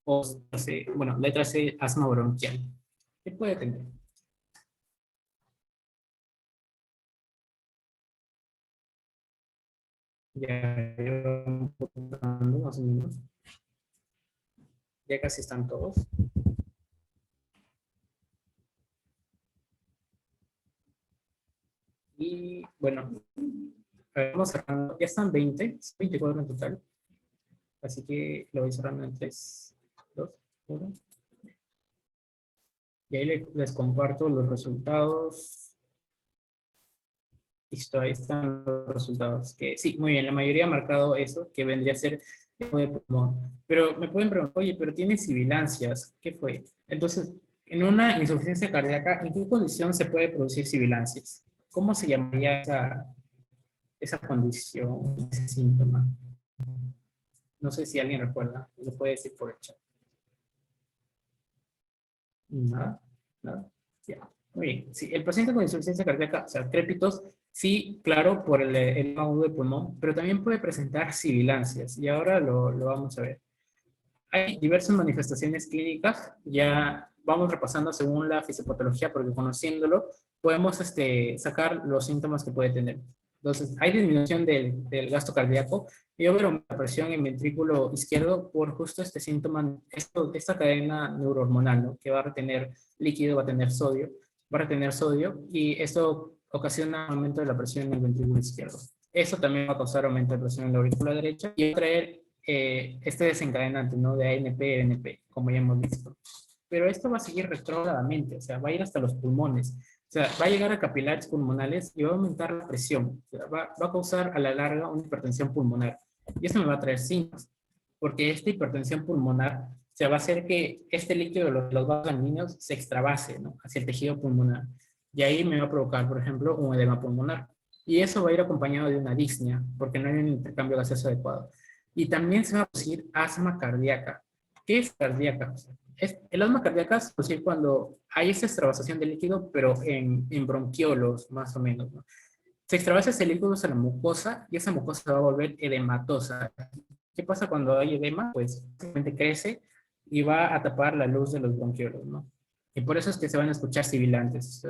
o, no sé, bueno, letra C, asma bronquial. ¿Qué puede tener? Ya, más o menos. Ya casi están todos. Y bueno, vamos cerrando. Ya están 20, 24 en total. Así que lo voy cerrando en 3, 2, 1. Y ahí les comparto los resultados. Listo, ahí están los resultados. Que sí, muy bien, la mayoría ha marcado eso, que vendría a ser de pulmón. Pero me pueden preguntar, oye, pero tiene sibilancias, ¿qué fue? Entonces, en una insuficiencia cardíaca, ¿en qué condición se puede producir sibilancias? ¿Cómo se llamaría esa condición, ese síntoma? No sé si alguien recuerda, lo puede decir por el chat. Nada, nada. Ya. Muy bien. Sí, el paciente con insuficiencia cardíaca, o sea, crépitos, sí, claro, por el agudo de pulmón, pero también puede presentar sibilancias, y ahora lo vamos a ver. Hay diversas manifestaciones clínicas, ya vamos repasando según la fisiopatología, porque conociéndolo podemos sacar los síntomas que puede tener. Entonces, hay disminución del gasto cardíaco y aumenta la presión en ventrículo izquierdo por justo este síntoma, esta cadena neurohormonal, ¿no? Que va a retener líquido, va a retener sodio, y esto ocasiona aumento de la presión en el ventrículo izquierdo. Eso también va a causar aumento de presión en la aurícula derecha y va a traer este desencadenante, ¿no? De ANP, NP, como ya hemos visto. Pero esto va a seguir retrógradamente, o sea, va a ir hasta los pulmones, o sea, va a llegar a capilares pulmonales y va a aumentar la presión, o sea, va a causar a la larga una hipertensión pulmonar. Y esto me va a traer síntomas, porque esta hipertensión pulmonar se va a hacer que este líquido de los vasos sanguíneos se extravase, ¿no? Hacia el tejido pulmonar. Y ahí me va a provocar, por ejemplo, un edema pulmonar. Y eso va a ir acompañado de una disnea, porque no hay un intercambio gaseoso adecuado. Y también se va a producir asma cardíaca. ¿Qué es cardíaca? El asma cardíaca es decir, cuando hay esa extravasación de líquido, pero en bronquiolos, más o menos, ¿no? Se extravasa ese líquido hacia la mucosa y esa mucosa se va a volver edematosa. ¿Qué pasa cuando hay edema? Pues simplemente crece y va a tapar la luz de los bronquiolos, ¿no? Y por eso es que se van a escuchar sibilantes.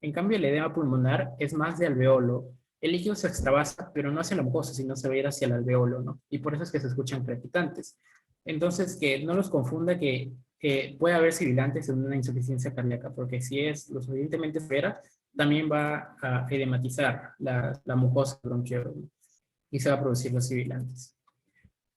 En cambio, el edema pulmonar es más de alveolo. El líquido se extravasa, pero no hacia la mucosa, sino se va a ir hacia el alveolo, ¿no? Y por eso es que se escuchan crepitantes. Entonces, que no los confunda que puede haber sibilantes en una insuficiencia cardíaca, porque si es lo suficientemente severa, también va a edematizar la mucosa bronquial y se va a producir los sibilantes.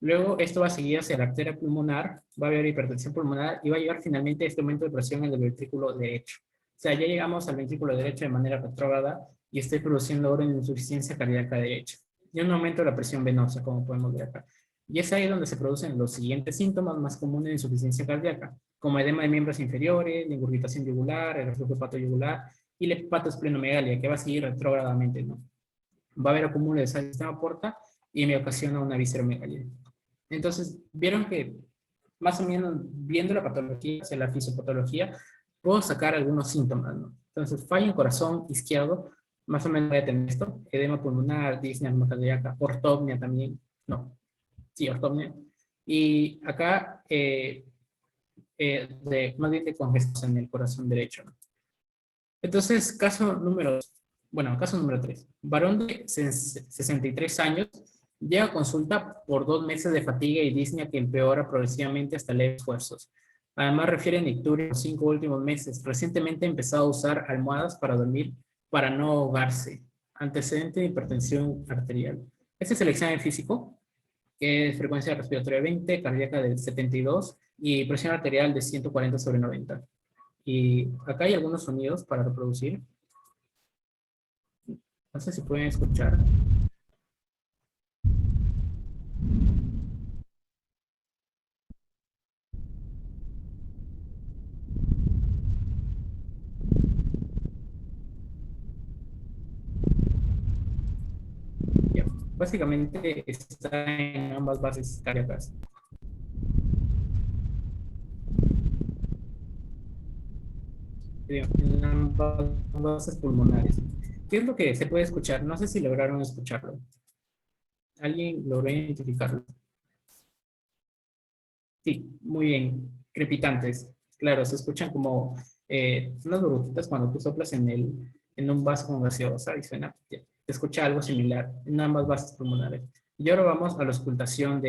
Luego, esto va a seguir hacia la arteria pulmonar, va a haber hipertensión pulmonar y va a llegar finalmente a este aumento de presión en el ventrículo derecho. O sea, ya llegamos al ventrículo derecho de manera retrógrada y estoy produciendo ahora una insuficiencia cardíaca derecha. Y un aumento de la presión venosa, como podemos ver acá. Y es ahí donde se producen los siguientes síntomas más comunes de insuficiencia cardíaca, como edema de miembros inferiores, la ingurgitación yugular, el reflujo hepatoyugular y la hepatosplenomegalia, que va a seguir retrógradamente, ¿no? Va a haber acúmulo de sal en el sistema porta y me ocasiona una visceromegalia. Entonces, vieron que más o menos viendo la patología, hacia la fisiopatología, puedo sacar algunos síntomas, ¿no? Entonces, fallo en corazón izquierdo, más o menos voy a tener esto, edema pulmonar, disnea cardíaca, ortopnia también, no, sí, ortopnia. Y acá, más bien de congestión en el corazón derecho, ¿no? Entonces, caso número 3. Varón de 63 años llega a consulta por 2 meses de fatiga y disnea que empeora progresivamente hasta leves esfuerzos. Además, refiere nicturia en los 5 últimos meses. Recientemente ha empezado a usar almohadas para dormir para no ahogarse. Antecedente de hipertensión arterial. Este es el examen físico, que es frecuencia respiratoria 20, cardíaca de 72 y presión arterial de 140/90. Y acá hay algunos sonidos para reproducir. No sé si pueden escuchar. Ya. Básicamente está en ambas bases cardíacas. En ambas bases pulmonares. ¿Qué es lo que se puede escuchar? No sé si lograron escucharlo. ¿Alguien logró identificarlo? Sí, muy bien. Crepitantes. Claro, se escuchan como unas burbujitas cuando tú soplas en un vaso con gaseosa y suena. Ya, se escucha algo similar en ambas bases pulmonares. Y ahora vamos a la auscultación a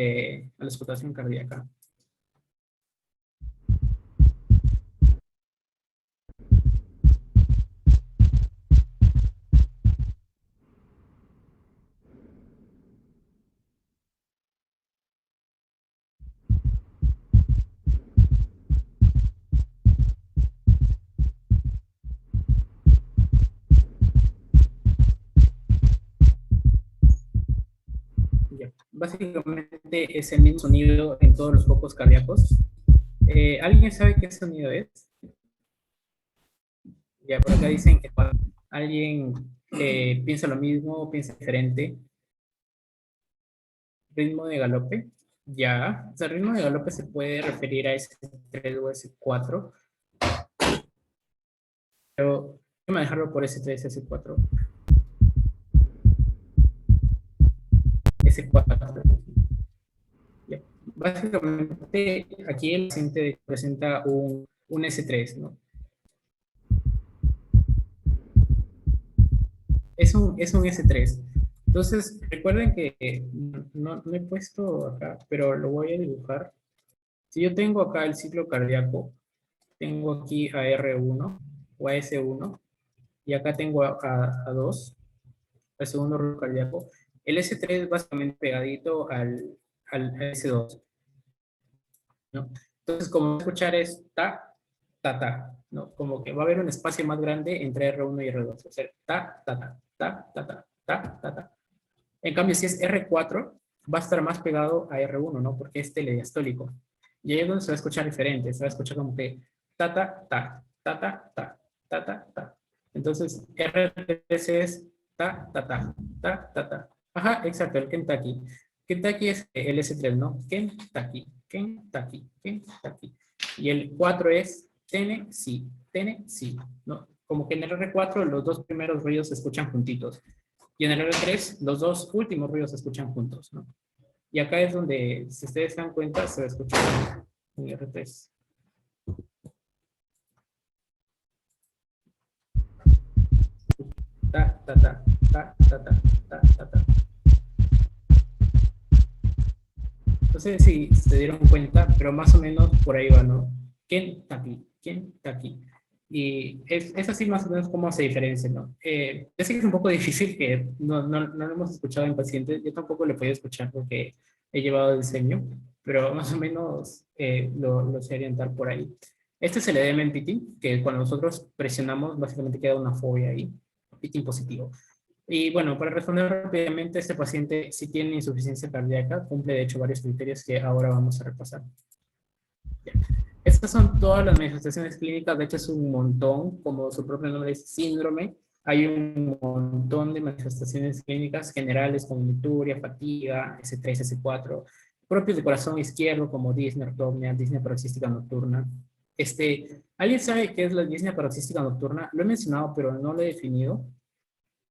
la auscultación cardíaca. Ya. Básicamente es el mismo sonido en todos los focos cardíacos. ¿Alguien sabe qué sonido es? Ya, por acá dicen que cuando alguien piensa lo mismo, piensa diferente. Ritmo de galope. Ya, o sea, el ritmo de galope se puede referir a S3 o S4, pero voy a manejarlo por S3, S4, S4. Ya. Básicamente, aquí el paciente presenta un S3, ¿no? Es un S3. Entonces, recuerden que no he puesto acá, pero lo voy a dibujar. Si yo tengo acá el ciclo cardíaco, tengo aquí a R1 o a S1, y acá tengo a 2, el segundo ritmo cardíaco. El S3 es básicamente pegadito al S2, ¿no? Entonces, como escuchar es ta, ta, ta, ¿no? Como que va a haber un espacio más grande entre R1 y R2. O sea, ta, ta, ta, ta, ta, ta, ta, ta, ta. En cambio, si es R4, va a estar más pegado a R1, ¿no? Porque es telediastólico. Y ahí es donde se va a escuchar diferente. Se va a escuchar como que ta, ta, ta, ta, ta, ta, ta, ta, ta. Entonces, R3 es ta, ta, ta, ta, ta, ta. Ajá, exacto, el Kentucky. Kentucky es el S3, ¿no? Kentucky, Kentucky, Kentucky. Y el 4 es Tennessee, Tennessee, ¿no? Como que en el R4 los dos primeros ruidos se escuchan juntitos. Y en el R3, los dos últimos ruidos se escuchan juntos, ¿no? Y acá es donde, si ustedes se dan cuenta, se va a escuchar en el R3. Ta, ta, ta, ta, ta, ta, ta, ta, ta. No sé si se dieron cuenta, pero más o menos por ahí va, ¿no? ¿Quién está aquí? ¿Quién está aquí? Y es así más o menos cómo se diferencia, ¿no? Yo sé que es un poco difícil, que no lo hemos escuchado en pacientes, yo tampoco lo podía escuchar porque he llevado diseño, pero más o menos lo sé orientar por ahí. Este es el edema en pitting, que cuando nosotros presionamos, básicamente queda una fobia ahí, pitting positivo. Y bueno, para responder rápidamente, este paciente sí tiene insuficiencia cardíaca, cumple de hecho varios criterios que ahora vamos a repasar. Estas son todas las manifestaciones clínicas, de hecho es un montón, como su propio nombre es síndrome. Hay un montón de manifestaciones clínicas generales como mituria, fatiga, S3, S4, propios de corazón izquierdo como disnea, ortopnea, disnea paroxística nocturna. ¿Alguien sabe qué es la disnea paroxística nocturna? Lo he mencionado, pero no lo he definido.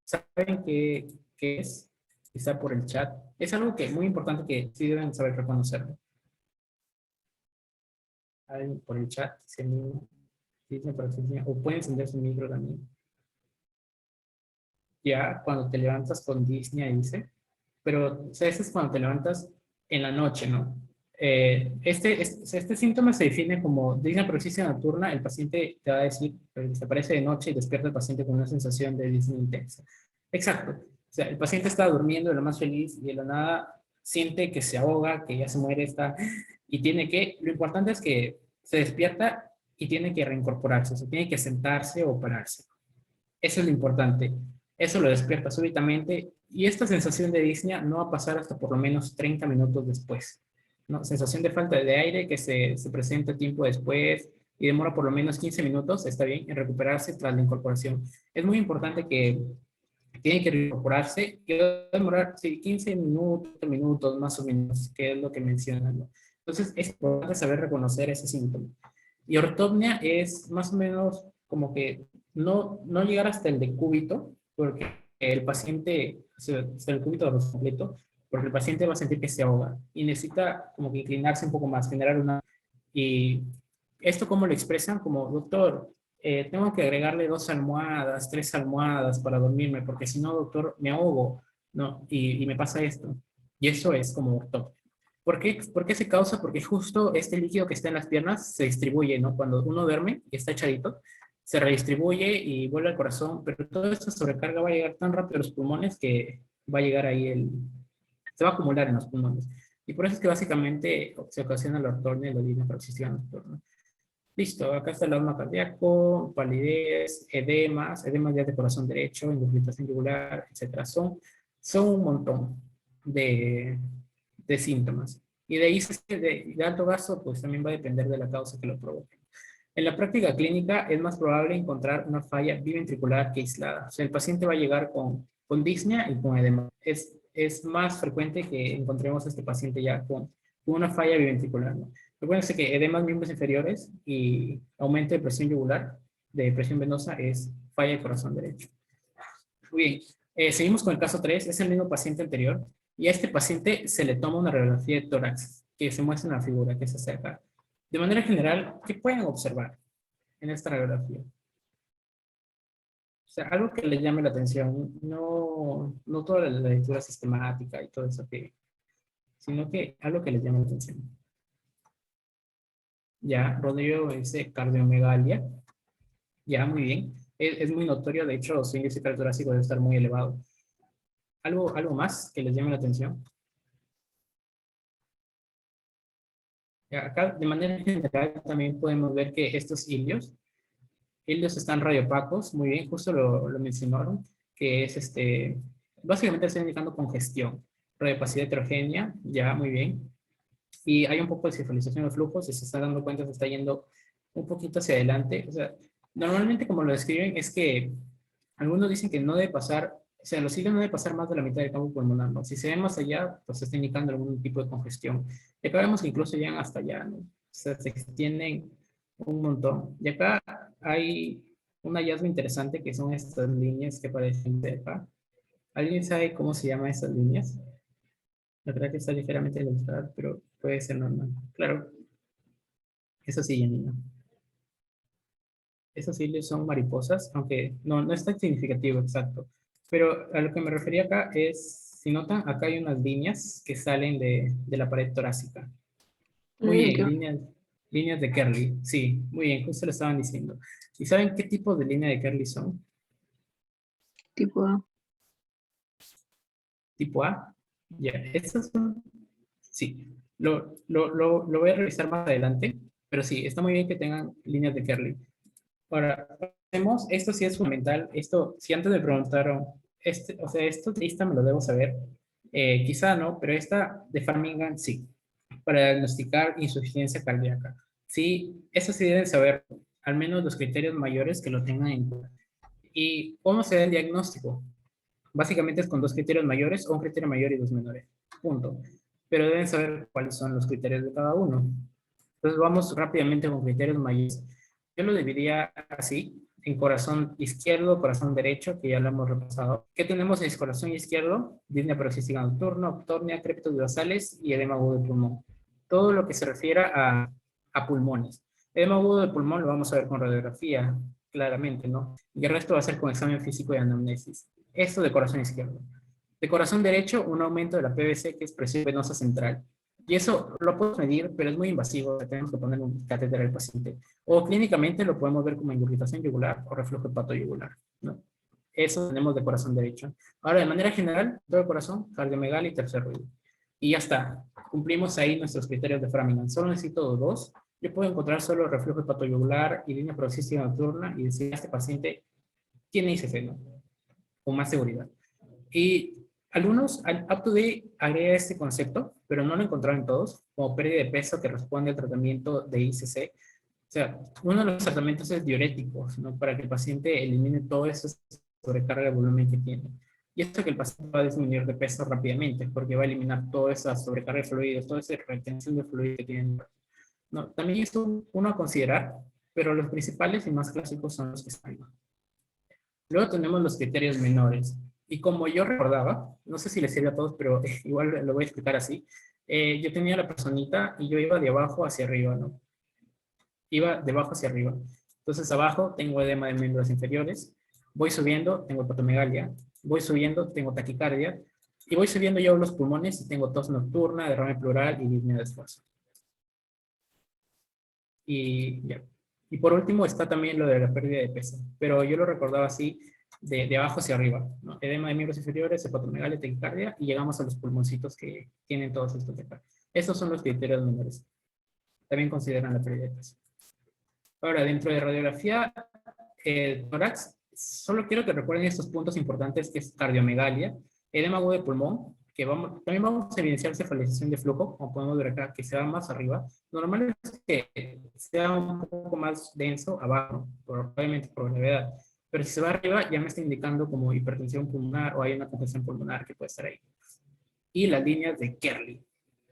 ¿Saben qué es? Quizá por el chat. Es algo que muy importante que sí deben saber reconocerlo. Alguien por el chat, si disnea paroxística, o pueden encender su micro también. Ya cuando te levantas con disnea, dice, pero o sea, ese es cuando te levantas en la noche, ¿no? Este síntoma se define como disnea paroxística nocturna. El paciente te va a decir, se aparece de noche y despierta el paciente con una sensación de disnea intensa. Exacto. O sea, el paciente está durmiendo de lo más feliz y de la nada siente que se ahoga, que ya se muere, y tiene que, lo importante es que se despierta y tiene que reincorporarse, o sea, tiene que sentarse o pararse. Eso es lo importante. Eso lo despierta súbitamente y esta sensación de disnea no va a pasar hasta por lo menos 30 minutos después, ¿no? Sensación de falta de aire que se presenta tiempo después y demora por lo menos 15 minutos, está bien, en recuperarse tras la incorporación. Es muy importante que tiene que reincorporarse y va a demorar sí, 15 minutos más o menos, que es lo que mencionan, ¿no? Entonces es importante saber reconocer ese síntoma. Y ortopnea es más o menos como que no llegar hasta el decúbito, porque el paciente, hasta el decúbito completo, porque el paciente va a sentir que se ahoga y necesita como que inclinarse un poco más, generar una... Y esto cómo lo expresan, como doctor, tengo que agregarle 2 almohadas, 3 almohadas para dormirme, porque si no, doctor, me ahogo, ¿no? Y me pasa esto. Y eso es como ortopnea. ¿Por qué se causa? Porque justo este líquido que está en las piernas se distribuye, ¿no? Cuando uno duerme y está echadito, se redistribuye y vuelve al corazón, pero toda esta sobrecarga va a llegar tan rápido a los pulmones que va a llegar ahí se va a acumular en los pulmones. Y por eso es que básicamente se ocasiona la ortornia y la disnea paroxística nocturna. Listo, acá está el asma cardíaco, palidez, edemas ya de corazón derecho, indufiltración yugular, etcétera. Son un montón. de, de síntomas. Y de ahí, de alto gasto, pues también va a depender de la causa que lo provoque. En la práctica clínica es más probable encontrar una falla biventricular que aislada. O sea, el paciente va a llegar con disnea y con edema. Es más frecuente que encontremos a este paciente ya con una falla biventricular, ¿no? Recuerden que edemas miembros inferiores y aumento de presión yugular, de presión venosa, es falla del corazón derecho. Muy bien, seguimos con el caso 3, es el mismo paciente anterior, y a este paciente se le toma una radiografía de tórax, que se muestra en la figura que se acerca. De manera general, ¿qué pueden observar en esta radiografía? O sea, algo que les llame la atención, no toda la lectura sistemática y todo eso, sino que algo que les llame la atención. Ya, Rodrigo dice cardiomegalia. Ya, muy bien. Es muy notorio, de hecho, su índice cardiothorácico debe estar muy elevado. ¿Algo más que les llame la atención? Ya, acá, de manera general, también podemos ver que estos ilios están radiopacos, muy bien, justo lo mencionaron, que es básicamente está indicando congestión, radiopacidad heterogénea, ya, muy bien. Y hay un poco de cefalización de flujos, si se está dando cuenta, se está yendo un poquito hacia adelante. O sea, normalmente como lo describen es que algunos dicen que no debe pasar, o sea, los ciclos no debe pasar más de la mitad del campo pulmonar, ¿no? Si se ven más allá, pues se está indicando algún tipo de congestión. Y acá vemos que incluso llegan hasta allá, ¿no? O sea, se extienden un montón. Y acá hay un hallazgo interesante que son estas líneas que aparecen de acá. ¿Alguien sabe cómo se llaman estas líneas? La verdad que está ligeramente ilustrada, pero puede ser normal. Claro, eso sí, Janina. Esos cilios son mariposas, aunque no es tan significativo, exacto. Pero a lo que me refería acá es, si notan, acá hay unas líneas que salen de la pared torácica. Muy Mm, bien, ya. líneas de Kerley. Sí, muy bien, justo lo estaban diciendo. ¿Y saben qué tipo de línea de Kerley son? Tipo A. Tipo A. Ya, estas son, sí, lo voy a revisar más adelante, pero sí, está muy bien que tengan líneas de Kerley. Ahora, hacemos, esto sí es fundamental, esto, si antes me preguntaron, o sea, esto de esta me lo debo saber, quizá no, pero esta de Framingham sí, para diagnosticar insuficiencia cardíaca. Sí, eso sí deben saber, al menos los criterios mayores que lo tengan en cuenta. ¿Y cómo se da el diagnóstico? Básicamente es con dos criterios mayores o un criterio mayor y dos menores. Punto. Pero deben saber cuáles son los criterios de cada uno. Entonces vamos rápidamente con criterios mayores. Yo lo dividiría así, en corazón izquierdo, corazón derecho, que ya lo hemos repasado. ¿Qué tenemos en corazón izquierdo? Disnea paroxística nocturna, octornia, crépitos basales y edema agudo de pulmón. Todo lo que se refiera a pulmones. Edema agudo de pulmón lo vamos a ver con radiografía, claramente, ¿no? Y el resto va a ser con examen físico y anamnesis. Esto de corazón izquierdo. De corazón derecho, un aumento de la PVC, que es presión venosa central. Y eso lo podemos medir, pero es muy invasivo. Tenemos que poner un catéter al paciente. O clínicamente lo podemos ver como ingurgitación yugular o reflujo hepatoyugular, ¿no? Eso tenemos de corazón derecho. Ahora, de manera general, todo el corazón, cardiomegalia y tercer ruido. Y ya está. Cumplimos ahí nuestros criterios de Framingham. Solo necesito dos. Yo puedo encontrar solo reflujo hepatoyugular y línea paroxística nocturna y decir, este paciente tiene ICC, ¿no? Con más seguridad. Y algunos, UpToDate agrega este concepto, pero no lo encontraron en todos, como pérdida de peso que responde al tratamiento de ICC. O sea, uno de los tratamientos es diuréticos, ¿no? Para que el paciente elimine todo esa sobrecarga de volumen que tiene. Y esto que el paciente va a disminuir de peso rápidamente, porque va a eliminar toda esa sobrecarga de fluidos, toda esa retención de fluidos que tiene. No, también es uno a considerar, pero los principales y más clásicos son los que están. Luego tenemos los criterios menores. Y como yo recordaba, no sé si les sirve a todos, pero igual lo voy a explicar así. Yo tenía la personita y yo iba de abajo hacia arriba, ¿no? Iba de abajo hacia arriba. Entonces abajo tengo edema de miembros inferiores, voy subiendo, tengo hepatomegalia, voy subiendo, tengo taquicardia, y voy subiendo yo los pulmones y tengo tos nocturna, derrame pleural y disnea de esfuerzo. Y ya. Y por último está también lo de la pérdida de peso, pero yo lo recordaba así, de abajo hacia arriba, ¿no? Edema de miembros inferiores, hepatomegalia, taquicardia, y llegamos a los pulmoncitos que tienen todos estos de acá. Estos son los criterios menores. También consideran la pérdida de peso. Ahora, dentro de radiografía, tórax, solo quiero que recuerden estos puntos importantes que es cardiomegalia, edema agudo de pulmón, que también vamos a evidenciar cefalización de flujo, como podemos ver acá, que se va más arriba. Normal es que sea un poco más denso abajo, probablemente por gravedad. Pero si se va arriba, ya me está indicando como hipertensión pulmonar o hay una congestión pulmonar que puede estar ahí. Y las líneas de Kerley,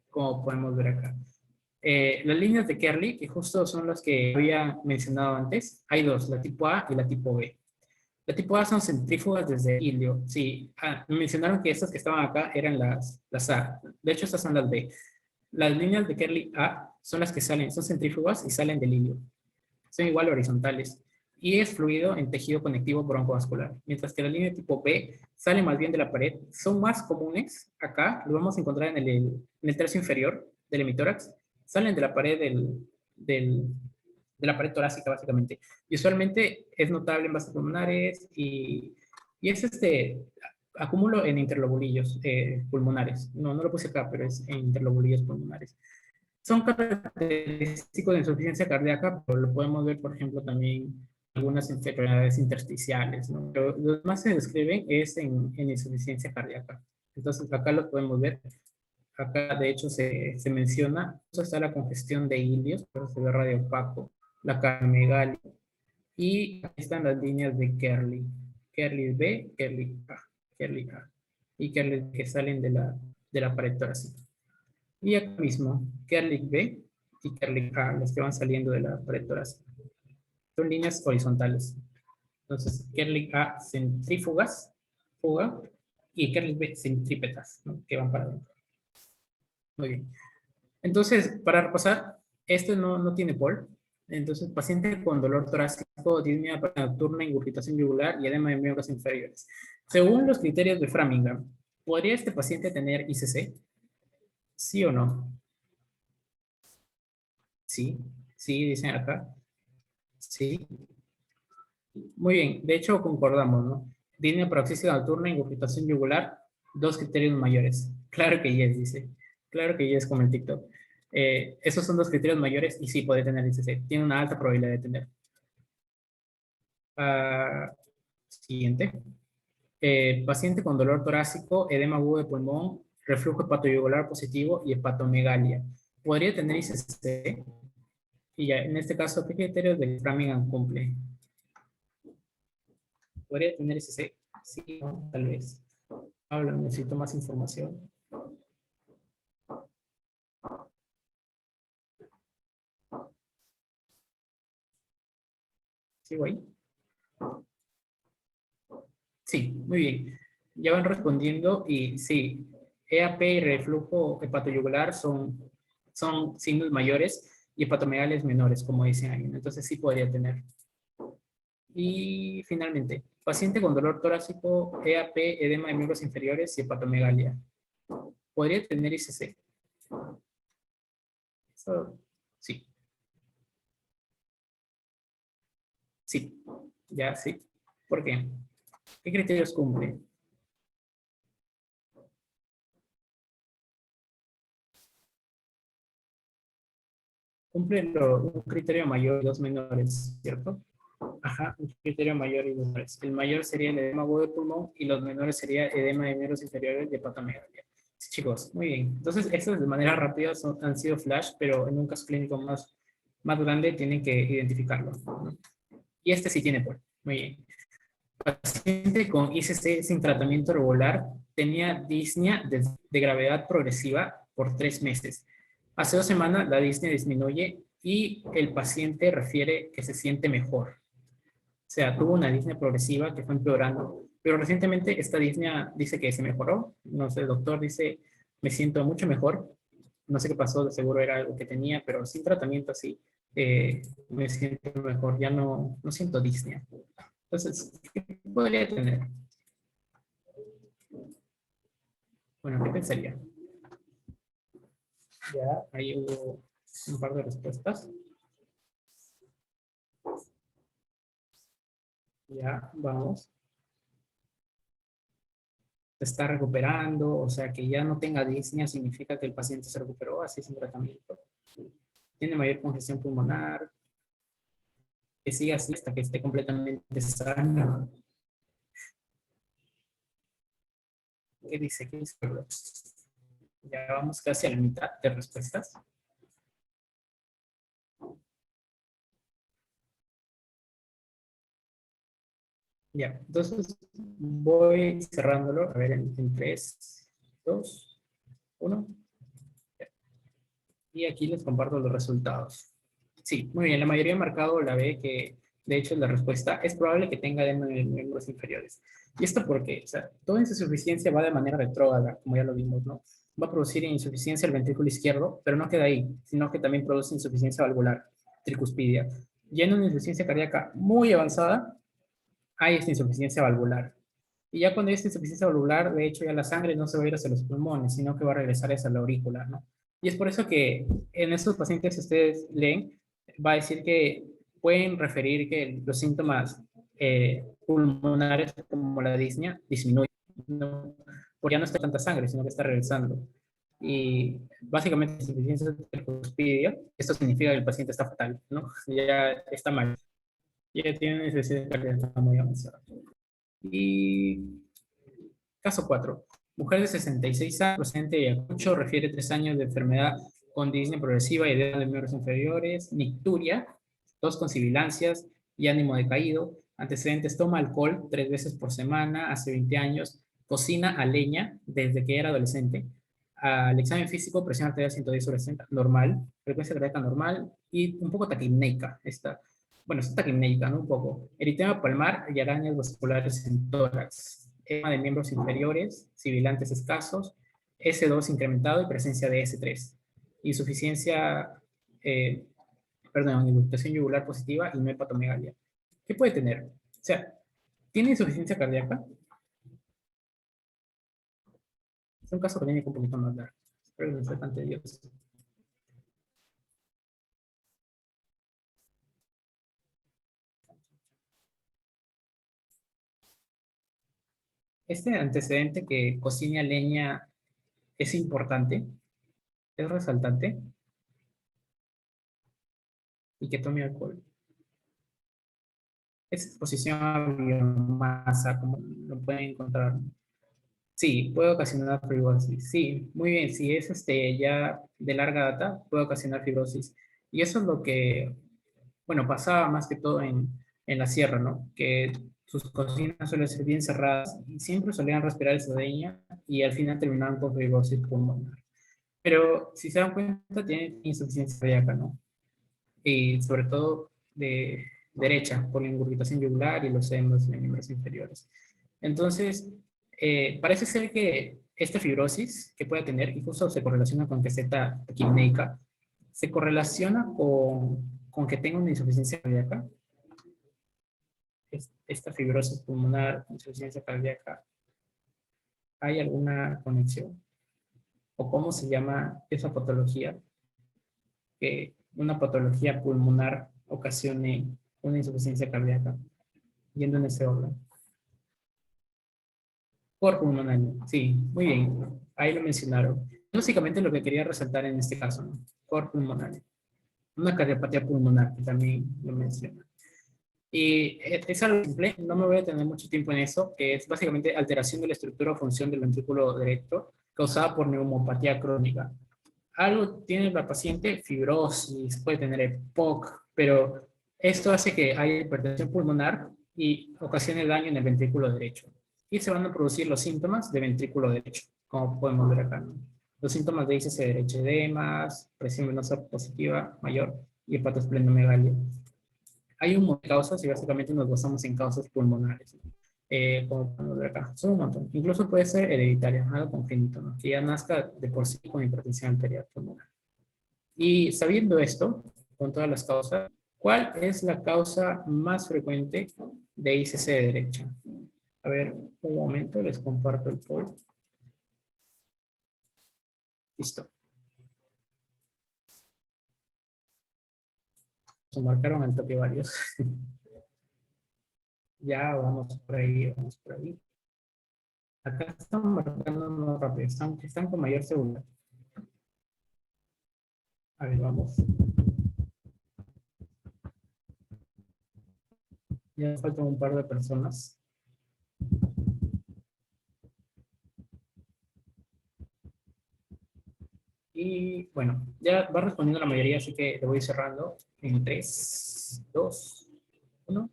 como podemos ver acá. Las líneas de Kerley, que justo son las que había mencionado antes, hay dos, la tipo A y la tipo B. La tipo A son centrífugas desde helio. Sí, me mencionaron que estas que estaban acá eran las A. De hecho, estas son las B. Las líneas de Kerley A son las que salen, son centrífugas y salen del helio. Son igual horizontales. Y es fluido en tejido conectivo broncovascular. Mientras que la línea tipo B sale más bien de la pared. Son más comunes acá, los vamos a encontrar en el tercio inferior del hemitórax. Salen de la pared de la pared torácica, básicamente. Y usualmente es notable en vasos pulmonares y es acúmulo en interlobulillos pulmonares. No lo puse acá, pero es en interlobulillos pulmonares. Son característicos de insuficiencia cardíaca, pero lo podemos ver, por ejemplo, también algunas enfermedades intersticiales, ¿no? Pero lo que más se describen es en insuficiencia cardíaca. Entonces, acá lo podemos ver. Acá, de hecho, se menciona, está la congestión de ilios, pero se ve radio opaco, la carmegalia, y aquí están las líneas de Kerley. Kerley B, Kerley A, Kerley A, y Kerley que salen de la pared torácica. Y acá mismo, Kerley B y Kerley A, las que van saliendo de la pared torácica. Son líneas horizontales. Entonces, Kerley A, centrífugas, fuga, y Kerley B, centrípetas, ¿no? Que van para adentro. Muy bien. Entonces, para repasar, este no tiene POL. Entonces, paciente con dolor torácico, disnea nocturna, ingurgitación yugular y edema de miembros inferiores. Según los criterios de Framingham, ¿podría este paciente tener ICC? ¿Sí o no? Sí, sí, dicen acá. Sí. Muy bien, de hecho concordamos, ¿no? Disnea paroxística nocturna, ingurgitación yugular, dos criterios mayores. Claro que yes, dice. Claro que yes, como el TikTok. Esos son dos criterios mayores y sí puede tener ICC. Tiene una alta probabilidad de tener. Siguiente. Paciente con dolor torácico, edema agudo de pulmón, reflujo hepatoyugular positivo y hepatomegalia. ¿Podría tener ICC? Y ya, en este caso, ¿qué criterios de Framingham cumple? ¿Podría tener ICC? Sí, no, tal vez. Habla, necesito más información. ¿Sí, güey? Sí, muy bien. Ya van respondiendo y sí, EAP y reflujo hepatoyugular son signos mayores y hepatomegalias menores, como dicen ahí. Entonces sí podría tener. Y finalmente, paciente con dolor torácico, EAP, edema de miembros inferiores y hepatomegalia. ¿Podría tener ICC? Eso, sí, sí, ya sí. ¿Por qué? ¿Qué criterios cumple? Cumple un criterio mayor y dos menores, ¿cierto? Ajá, un criterio mayor y dos menores. El mayor sería el edema agudo de pulmón y los menores sería edema de miembros inferiores y hepatomegalia. Sí, chicos, muy bien. Entonces, estos de manera rápida han sido flash, pero en un caso clínico más grande tienen que identificarlo, ¿no? Y este sí tiene POL. Muy bien. Paciente con ICC sin tratamiento regular tenía disnea de gravedad progresiva por 3 meses. Hace 2 semanas la disnea disminuye y el paciente refiere que se siente mejor. O sea, tuvo una disnea progresiva que fue empeorando, pero recientemente esta disnea dice que se mejoró. No sé, el doctor dice, me siento mucho mejor. No sé qué pasó, de seguro era algo que tenía, pero sin tratamiento así, me siento mejor. Ya no siento disnea. Entonces, ¿qué podría tener? Bueno, ¿qué pensaría? Ya, ahí hubo un par de respuestas. Ya, vamos. Se está recuperando, o sea, que ya no tenga disnea significa que el paciente se recuperó así sin tratamiento. Tiene mayor congestión pulmonar, que siga así hasta que esté completamente sano. ¿Qué dice? ¿Qué dice? Ya vamos casi a la mitad de respuestas. Ya, entonces voy cerrándolo. A ver, en 3, 2, 1. Y aquí les comparto los resultados. Sí, muy bien, la mayoría ha marcado la B, que de hecho la respuesta es probable que tenga edema en miembros inferiores. ¿Y esto por qué? O sea, toda insuficiencia va de manera retrógrada, como ya lo vimos, ¿no? Va a producir insuficiencia el ventrículo izquierdo, pero no queda ahí, sino que también produce insuficiencia valvular, tricuspidia. Y en una insuficiencia cardíaca muy avanzada, hay esta insuficiencia valvular. Y ya cuando hay esta insuficiencia valvular, de hecho, ya la sangre no se va a ir hacia los pulmones, sino que va a regresar hacia la aurícula, ¿no? Y es por eso que en estos pacientes, si ustedes leen, va a decir que pueden referir que los síntomas pulmonares como la disnea disminuyen, ¿no? Porque ya no está tanta sangre, sino que está regresando. Y básicamente, insuficiencia de cuspidia, esto significa que el paciente está fatal, ¿no? Ya está mal. Ya tiene necesidad de cardiaca muy avanzada. Y caso 4. Mujer de 66 años, procedente de Ayacucho, refiere 3 años de enfermedad con disnea progresiva y edema de miembros inferiores, nicturia, tos con sibilancias y ánimo decaído. Antecedentes: toma alcohol 3 veces por semana, hace 20 años, cocina a leña desde que era adolescente. Al examen físico, presión arterial 110/60, normal, frecuencia cardíaca normal y un poco taquipneica. Bueno, es taquipneica, ¿no? Un poco. Eritema palmar y arañas vasculares en tórax. Edema de miembros inferiores, sibilantes escasos, S2 incrementado y presencia de S3. Insuficiencia, eh, perdón, indutación yugular positiva y no hepatomegalia. ¿Qué puede tener? O sea, ¿tiene insuficiencia cardíaca? Es un caso clínico un poquito más largo. Espero que no sea tan tedioso. Este antecedente que cocina leña es importante, es resaltante, y que tome alcohol. Es exposición a biomasa, como lo pueden encontrar. Sí, puede ocasionar fibrosis. Sí, muy bien. Si es ya de larga data, puede ocasionar fibrosis. Y eso es lo que, bueno, pasaba más que todo en la sierra, ¿no? Que sus cocinas suelen ser bien cerradas y siempre solían respirar esa leña y al final terminaban con fibrosis pulmonar. Pero si se dan cuenta, tienen insuficiencia cardíaca, ¿no? Y sobre todo de derecha, por la ingurgitación yugular y los senos en miembros inferiores. Entonces, parece ser que esta fibrosis que puede tener, y justo se correlaciona con que Z quimneica, se correlaciona con que tenga una insuficiencia cardíaca. Esta fibrosis pulmonar, insuficiencia cardíaca, ¿hay alguna conexión? ¿O cómo se llama esa patología? Que una patología pulmonar ocasione una insuficiencia cardíaca, yendo en ese orden. Por pulmonar, sí, muy bien, ahí lo mencionaron. Básicamente lo que quería resaltar en este caso, ¿no? Por pulmonar, una cardiopatía pulmonar, que también lo menciona. Y es algo simple, no me voy a tener mucho tiempo en eso, que es básicamente alteración de la estructura o función del ventrículo derecho causada por neumopatía crónica. Algo tiene la paciente, fibrosis, puede tener EPOC, pero esto hace que haya hipertensión pulmonar y ocasione daño en el ventrículo derecho. Y se van a producir los síntomas de ventrículo derecho, como podemos ver acá, ¿no? Los síntomas de ICC derecho, edemas, presión venosa positiva mayor y hepatosplenomegalia. Hay un montón de causas y básicamente nos basamos en causas pulmonares, ¿no? Como podemos ver acá, son un montón. Incluso puede ser hereditaria, algo congénito, ¿no? Que ya nazca de por sí con hipertensión arterial pulmonar. Y sabiendo esto, con todas las causas, ¿cuál es la causa más frecuente de ICC de derecha? A ver, un momento, les comparto el poll. Listo. Se marcaron al toque varios. Ya vamos por ahí, vamos por ahí. Acá están marcando más rápido, están con mayor seguridad. A ver, vamos. Ya faltan un par de personas. Y bueno, ya va respondiendo la mayoría, así que lo voy cerrando en 3, 2, 1.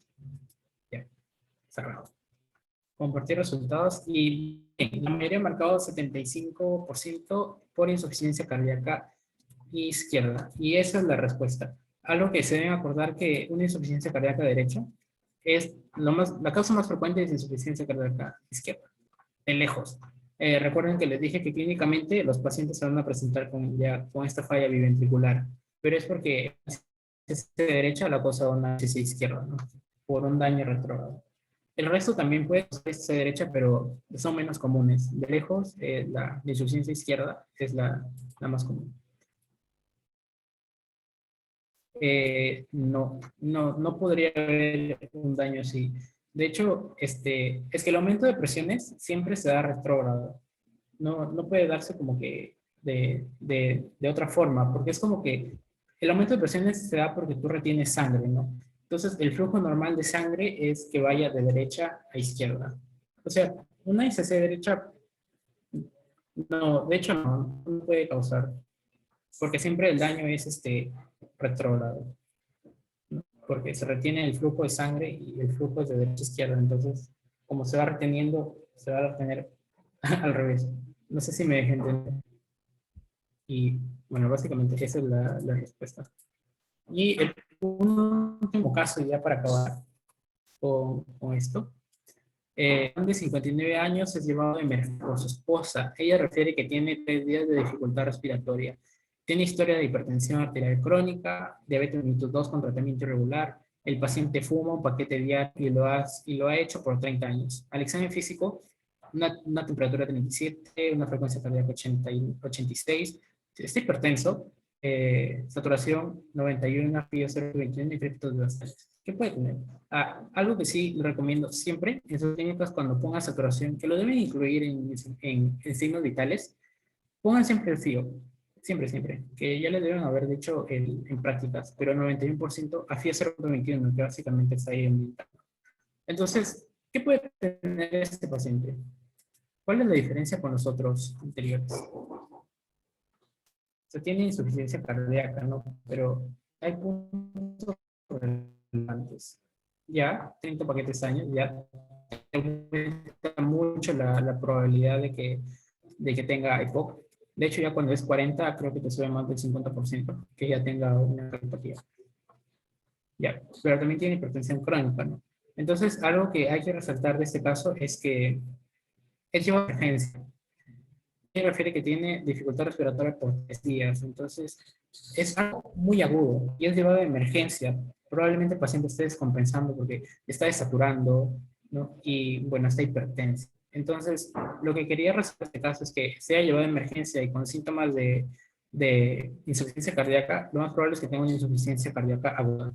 Ya, cerrado. Compartir resultados y la mayoría ha marcado 75% por insuficiencia cardíaca izquierda. Y esa es la respuesta. Algo que se deben acordar que una insuficiencia cardíaca derecha es la causa más frecuente es insuficiencia cardíaca izquierda, de lejos. Recuerden que les dije que clínicamente los pacientes se van a presentar con esta falla biventricular, pero es porque es de derecha la cosa de una ACC izquierda, ¿no? Por un daño retrógrado. El resto también puede ser derecha, pero son menos comunes. De lejos, la insuficiencia izquierda es la más común. No podría haber un daño así. De hecho, es que el aumento de presiones siempre se da retrógrado. No puede darse como que de otra forma, porque es como que el aumento de presiones se da porque tú retienes sangre, ¿no? Entonces, el flujo normal de sangre es que vaya de derecha a izquierda. O sea, una ICC derecha, no, de hecho no puede causar, porque siempre el daño es retrógrado, ¿no? Porque se retiene el flujo de sangre y el flujo es de derecha a izquierda, entonces, como se va reteniendo, se va a retener al revés. No sé si me dejen entender. Y bueno, básicamente esa es la respuesta. Y el último caso, ya para acabar con esto. De 59 años es llevado de emergencia por su esposa. Ella refiere que tiene 3 días de dificultad respiratoria. Tiene historia de hipertensión arterial crónica, diabetes tipo 2 con tratamiento irregular. El paciente fuma un paquete diario y lo ha hecho por 30 años. Al examen físico, una temperatura de 37, una frecuencia cardíaca 86. Está hipertenso, saturación 91, fío 0,21 y créditos de las. ¿Qué puede tener? Algo que sí le recomiendo siempre en sus clínicas cuando pongan saturación, que lo deben incluir en signos vitales, pongan siempre el FIO, siempre, que ya le deben haber dicho en prácticas, pero el 91% a FIO 0,21, que básicamente está ahí en. Entonces, ¿qué puede tener este paciente? ¿Cuál es la diferencia con los otros anteriores? Se tiene insuficiencia cardíaca, ¿no? Pero hay puntos relevantes. Ya, 30 paquetes años, ya aumenta mucho la probabilidad de que tenga EPOC. De hecho, ya cuando es 40, creo que te sube más del 50% que ya tenga una cardiopatía. Ya, pero también tiene hipertensión crónica, ¿no? Entonces, algo que hay que resaltar de este caso es que él lleva emergencia. Se refiere que tiene dificultad respiratoria por 3 días, entonces es algo muy agudo y es llevado de emergencia. Probablemente el paciente esté descompensando porque está desaturando, ¿no? Y bueno, está hipertenso. Entonces, lo que quería resaltar en este caso es que sea llevado de emergencia y con síntomas de insuficiencia cardíaca, lo más probable es que tenga una insuficiencia cardíaca aguda.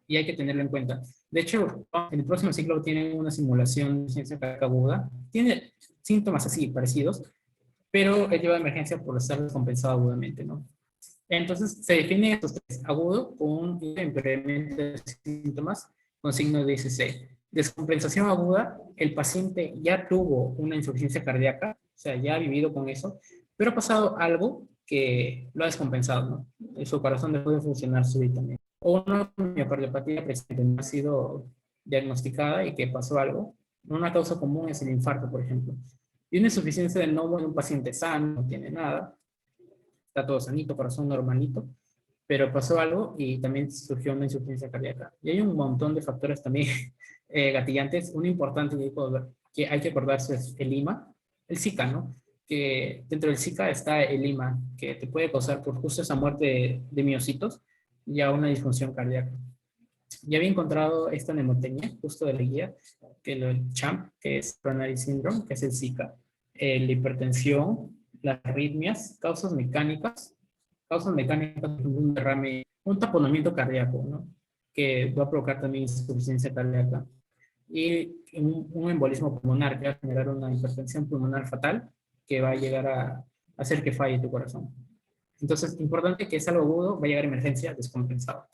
Y hay que tenerlo en cuenta. De hecho, en el próximo ciclo tienen una simulación de insuficiencia cardíaca aguda. Tiene síntomas así, parecidos, pero él lleva de emergencia por estar descompensado agudamente, ¿no? Entonces, se define estos tres: agudo, con un incremento de síntomas, con signo de ICC. Descompensación aguda, el paciente ya tuvo una insuficiencia cardíaca, o sea, ya ha vivido con eso, pero ha pasado algo que lo ha descompensado, ¿no? Su corazón dejó de funcionar súbitamente. O una miocardiopatía presente no ha sido diagnosticada y que pasó algo. Una causa común es el infarto, por ejemplo. Y una insuficiencia del nomo en un paciente sano, no tiene nada, está todo sanito, corazón normalito, pero pasó algo y también surgió una insuficiencia cardíaca. Y hay un montón de factores también gatillantes. Un importante que hay que acordarse es el IMA, el Zika, ¿no? Que dentro del Zika está el IMA, que te puede causar por justo esa muerte de miocitos ya una disfunción cardíaca. Ya había encontrado esta mnemotecnia justo de la guía, que lo del CHAMP, que es Coronary Syndrome, que es el Zika, la hipertensión, las arritmias, causas mecánicas, un derrame, un taponamiento cardíaco, ¿no? Que va a provocar también insuficiencia cardíaca, y un embolismo pulmonar que va a generar una hipertensión pulmonar fatal que va a llegar a hacer que falle tu corazón. Entonces, importante que es algo agudo, va a llegar a emergencia descompensado.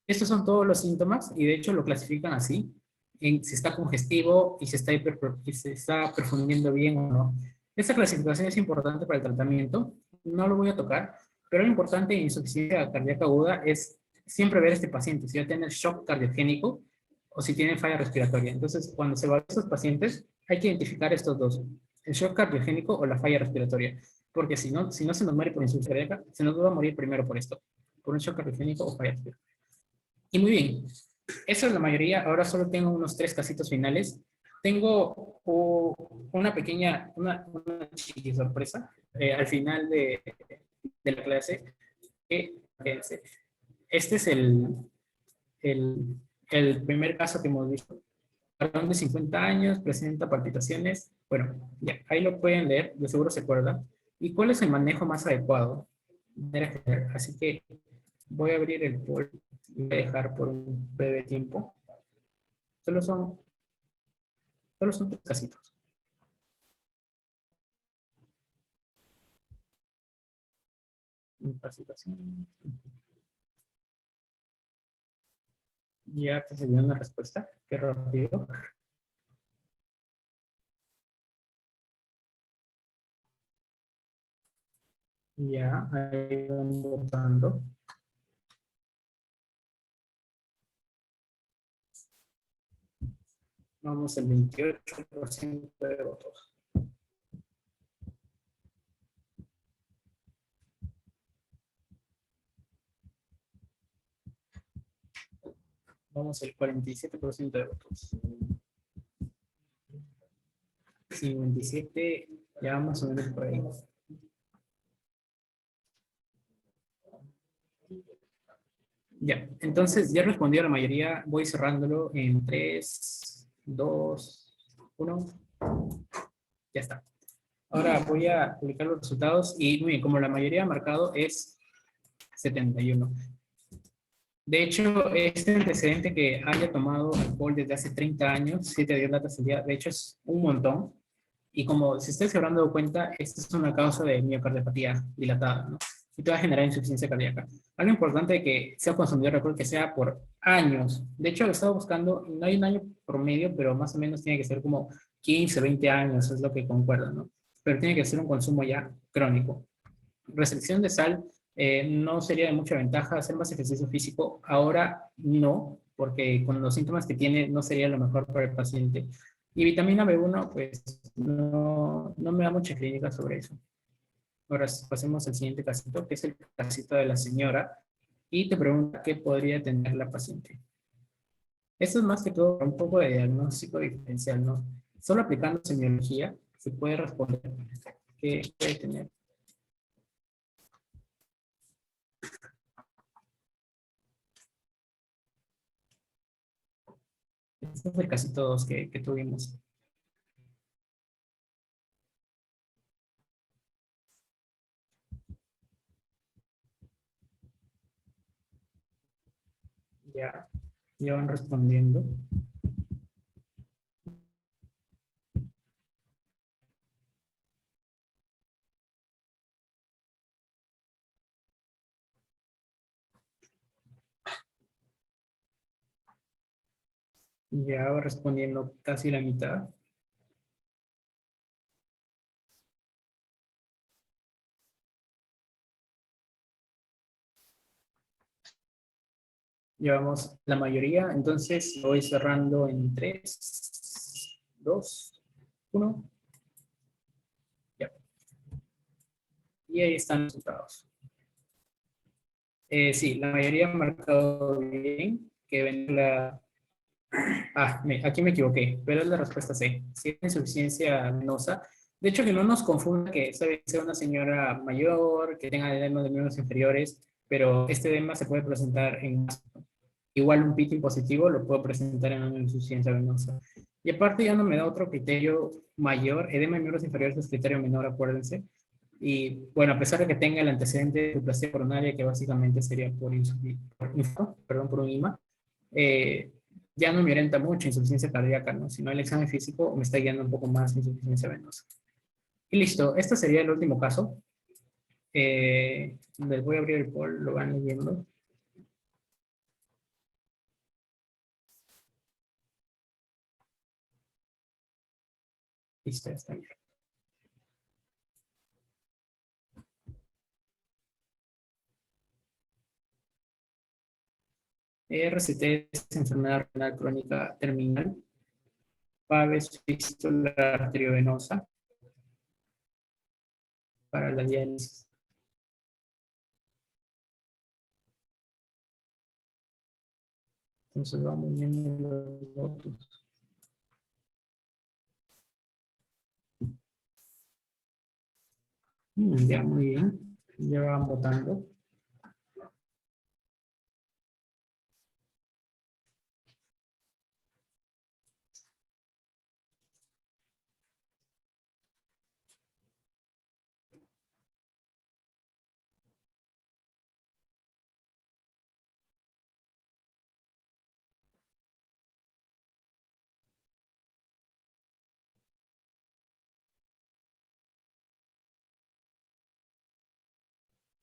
Estos son todos los síntomas y de hecho lo clasifican así, en si está congestivo y si y se está perfundiendo bien o no. Esta clasificación es importante para el tratamiento no lo voy a tocar, pero lo importante en insuficiencia cardíaca aguda es siempre ver a este paciente, si va a tener shock cardiogénico o si tiene falla respiratoria. Entonces, cuando se evalúan estos pacientes, hay que identificar estos dos, el shock cardiogénico o la falla respiratoria, porque si no se nos muere por insuficiencia cardíaca, se nos va a morir primero por esto, por un shock cardiogénico o falla respiratoria. Y muy bien, esa es la mayoría. Ahora solo tengo unos 3 casitos finales. Tengo una pequeña, una chiqui sorpresa al final de la clase. Fíjense, este es el, el primer caso que hemos visto. Varón de 50 años, presenta palpitaciones. Bueno, ya, ahí lo pueden leer, de seguro se acuerdan. ¿Y cuál es el manejo más adecuado? Así que voy a abrir el poll y voy a dejar por un breve tiempo. Solo son, solo son 3 casitos. Capacitación. Ya te salió una respuesta. Qué rápido. Ya, ahí van votando. Vamos el 28% de votos. Vamos el 47% de votos. 57, ya más o menos por ahí. Ya, entonces ya respondió la mayoría. Voy cerrándolo en 3, 2, 1. Ya está. Ahora voy a publicar los resultados y muy bien, como la mayoría ha marcado es 71. De hecho, este antecedente que haya tomado alcohol desde hace 30 años, 7 a 10 latas al día, de hecho es un montón. Y como si ustedes se habrán dado cuenta, esta es una causa de miocardiopatía dilatada, ¿no? Y te va a generar insuficiencia cardíaca. Algo importante es que sea consumido, recuerdo que sea por años. De hecho, lo he estado buscando, no hay un año promedio, pero más o menos tiene que ser como 15, 20 años, es lo que concuerda, ¿no? Pero tiene que ser un consumo ya crónico. Restricción de sal no sería de mucha ventaja. Hacer más ejercicio físico ahora no, porque con los síntomas que tiene no sería lo mejor para el paciente. Y vitamina B1, pues no me da mucha clínica sobre eso. Ahora pasemos al siguiente casito, que es el casito de la señora, y te pregunta qué podría tener la paciente. Esto es más que todo un poco de diagnóstico diferencial, ¿no? Solo aplicando semiología se puede responder qué puede tener. Este es el casito 2 que tuvimos. Ya, ya van respondiendo. Ya va respondiendo casi la mitad. Llevamos la mayoría, entonces voy cerrando en 3, 2, 1. Ya. Y ahí están los resultados. Sí, la mayoría ha marcado bien que ven la... aquí me equivoqué, pero es la respuesta C. Si es insuficiencia venosa. De hecho, que no nos confunda que sea una señora mayor, que tenga edemas de miembros inferiores, pero este edema se puede presentar en igual un pitting positivo lo puedo presentar en una insuficiencia venosa. Y aparte ya no me da otro criterio mayor, edema de miembros inferiores es criterio menor, acuérdense. Y bueno, a pesar de que tenga el antecedente de displasia coronaria, que básicamente sería por un IMA, eh, ya no me orienta mucho insuficiencia cardíaca, ¿no? Sino el examen físico me está guiando un poco más insuficiencia venosa. Y listo, este sería el último caso. Les voy a abrir el poll, lo van leyendo. Listo, ya está bien. RCT es enfermedad renal crónica terminal. PAV es fístula arteriovenosa para la diálisis. Entonces vamos viendo los votos. Ya, muy bien. Ya van votando.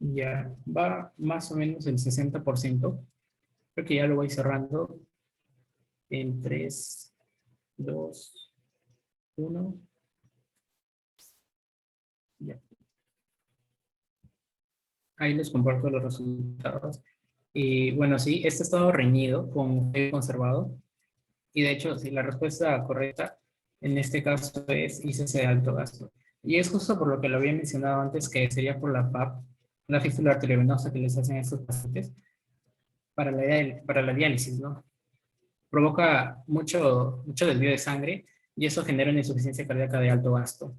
Ya va más o menos el 60%. Creo que ya lo voy cerrando en 3, 2, 1. Ya. Ahí les comparto los resultados. Y bueno, sí, este ha estado reñido con el conservado. Y de hecho, sí, la respuesta correcta en este caso es ICC de alto gasto. Y es justo por lo que lo había mencionado antes, que sería por la PAP, la fístula arteriovenosa que les hacen a estos pacientes para la diálisis, ¿no? Provoca mucho desvío de sangre y eso genera una insuficiencia cardíaca de alto gasto.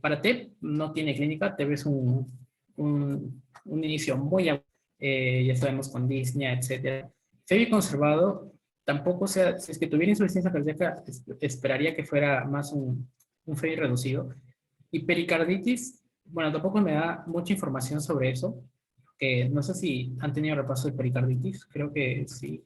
Para TEP no tiene clínica, TEP es un inicio muy agudo, ya sabemos con disnea, etcétera. FEBI conservado, tampoco sea, si es que tuviera insuficiencia cardíaca, esperaría que fuera más un FEBI reducido. Y pericarditis, bueno, tampoco me da mucha información sobre eso, que no sé si han tenido repaso de pericarditis, creo que sí,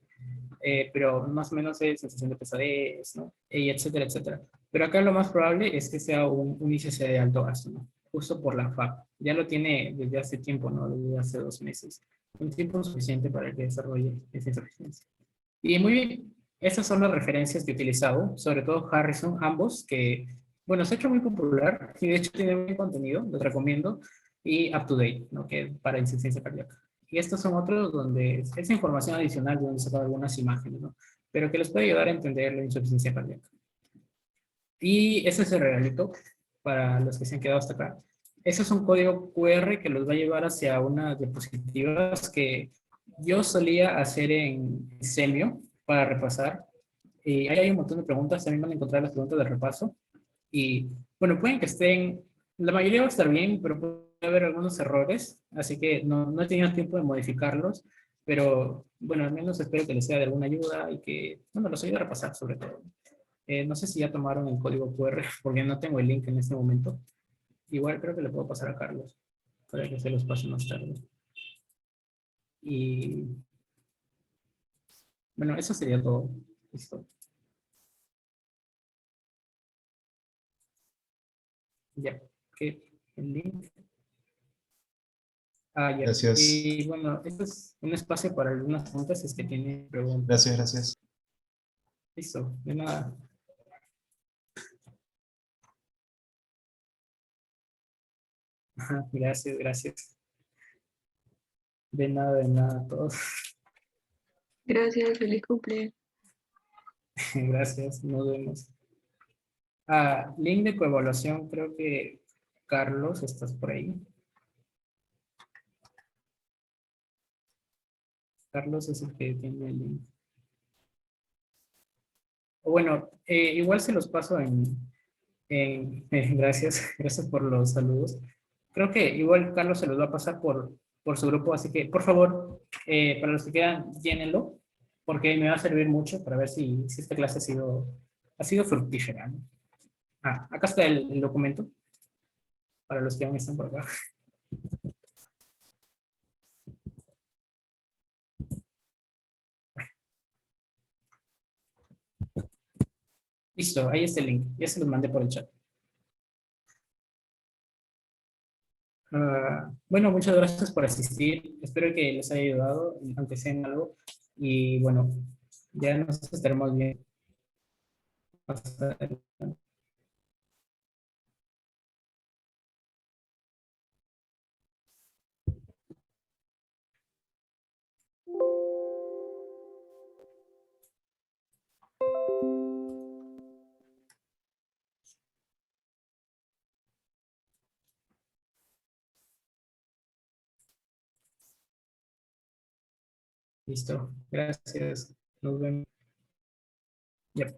pero más o menos es sensación de pesadez, ¿no? Y etcétera, etcétera. Pero acá lo más probable es que sea un ICC de alto gasto, ¿no? Justo por la FAP. Ya lo tiene desde hace tiempo, ¿no? Desde hace 2 meses. Un tiempo suficiente para que desarrolle esa insuficiencia. Y muy bien, esas son las referencias que he utilizado, sobre todo Harrison, ambos, que, bueno, se ha hecho muy popular y de hecho tiene buen contenido, los recomiendo, y UpToDate, ¿no? Que para insuficiencia cardíaca. Y estos son otros donde es información adicional, donde he sacado algunas imágenes, ¿no? Pero que les puede ayudar a entender la insuficiencia cardíaca. Y ese es el regalito para los que se han quedado hasta acá. Ese es un código QR que los va a llevar hacia unas diapositivas que yo solía hacer en Semio para repasar. Y ahí hay un montón de preguntas, también van a encontrar las preguntas de repaso. Y bueno, pueden que estén, la mayoría va a estar bien, pero puede haber algunos errores, así que no he tenido tiempo de modificarlos, pero bueno, al menos espero que les sea de alguna ayuda y que, bueno, los ayude a repasar sobre todo. No sé si ya tomaron el código QR, porque no tengo el link en este momento. Igual creo que le puedo pasar a Carlos, para que se los pase más tarde. Y bueno, eso sería todo. Listo. Ya, ok, el link. Ah, ya. Gracias, Y bueno, esto es un espacio para algunas preguntas, si es que tienen preguntas. gracias, gracias. Listo, de nada. Ajá, gracias, gracias. De nada a todos. Gracias, feliz cumple. Gracias, nos vemos. Ah, link de coevaluación, creo que Carlos, estás por ahí. Carlos es el que tiene el link. O bueno, igual se los paso gracias, gracias por los saludos. Creo que igual Carlos se los va a pasar por su grupo, así que por favor, para los que quedan, llénenlo, porque me va a servir mucho para ver si esta clase ha sido fructífera, ¿no? Ah, acá está el documento, para los que aún están por acá. Listo, ahí está el link, ya se los mandé por el chat. Bueno, muchas gracias por asistir. Espero que les haya ayudado, aunque sea en algo. Y bueno, ya nos estaremos viendo. Hasta Listo. Gracias. Nos vemos. Ya.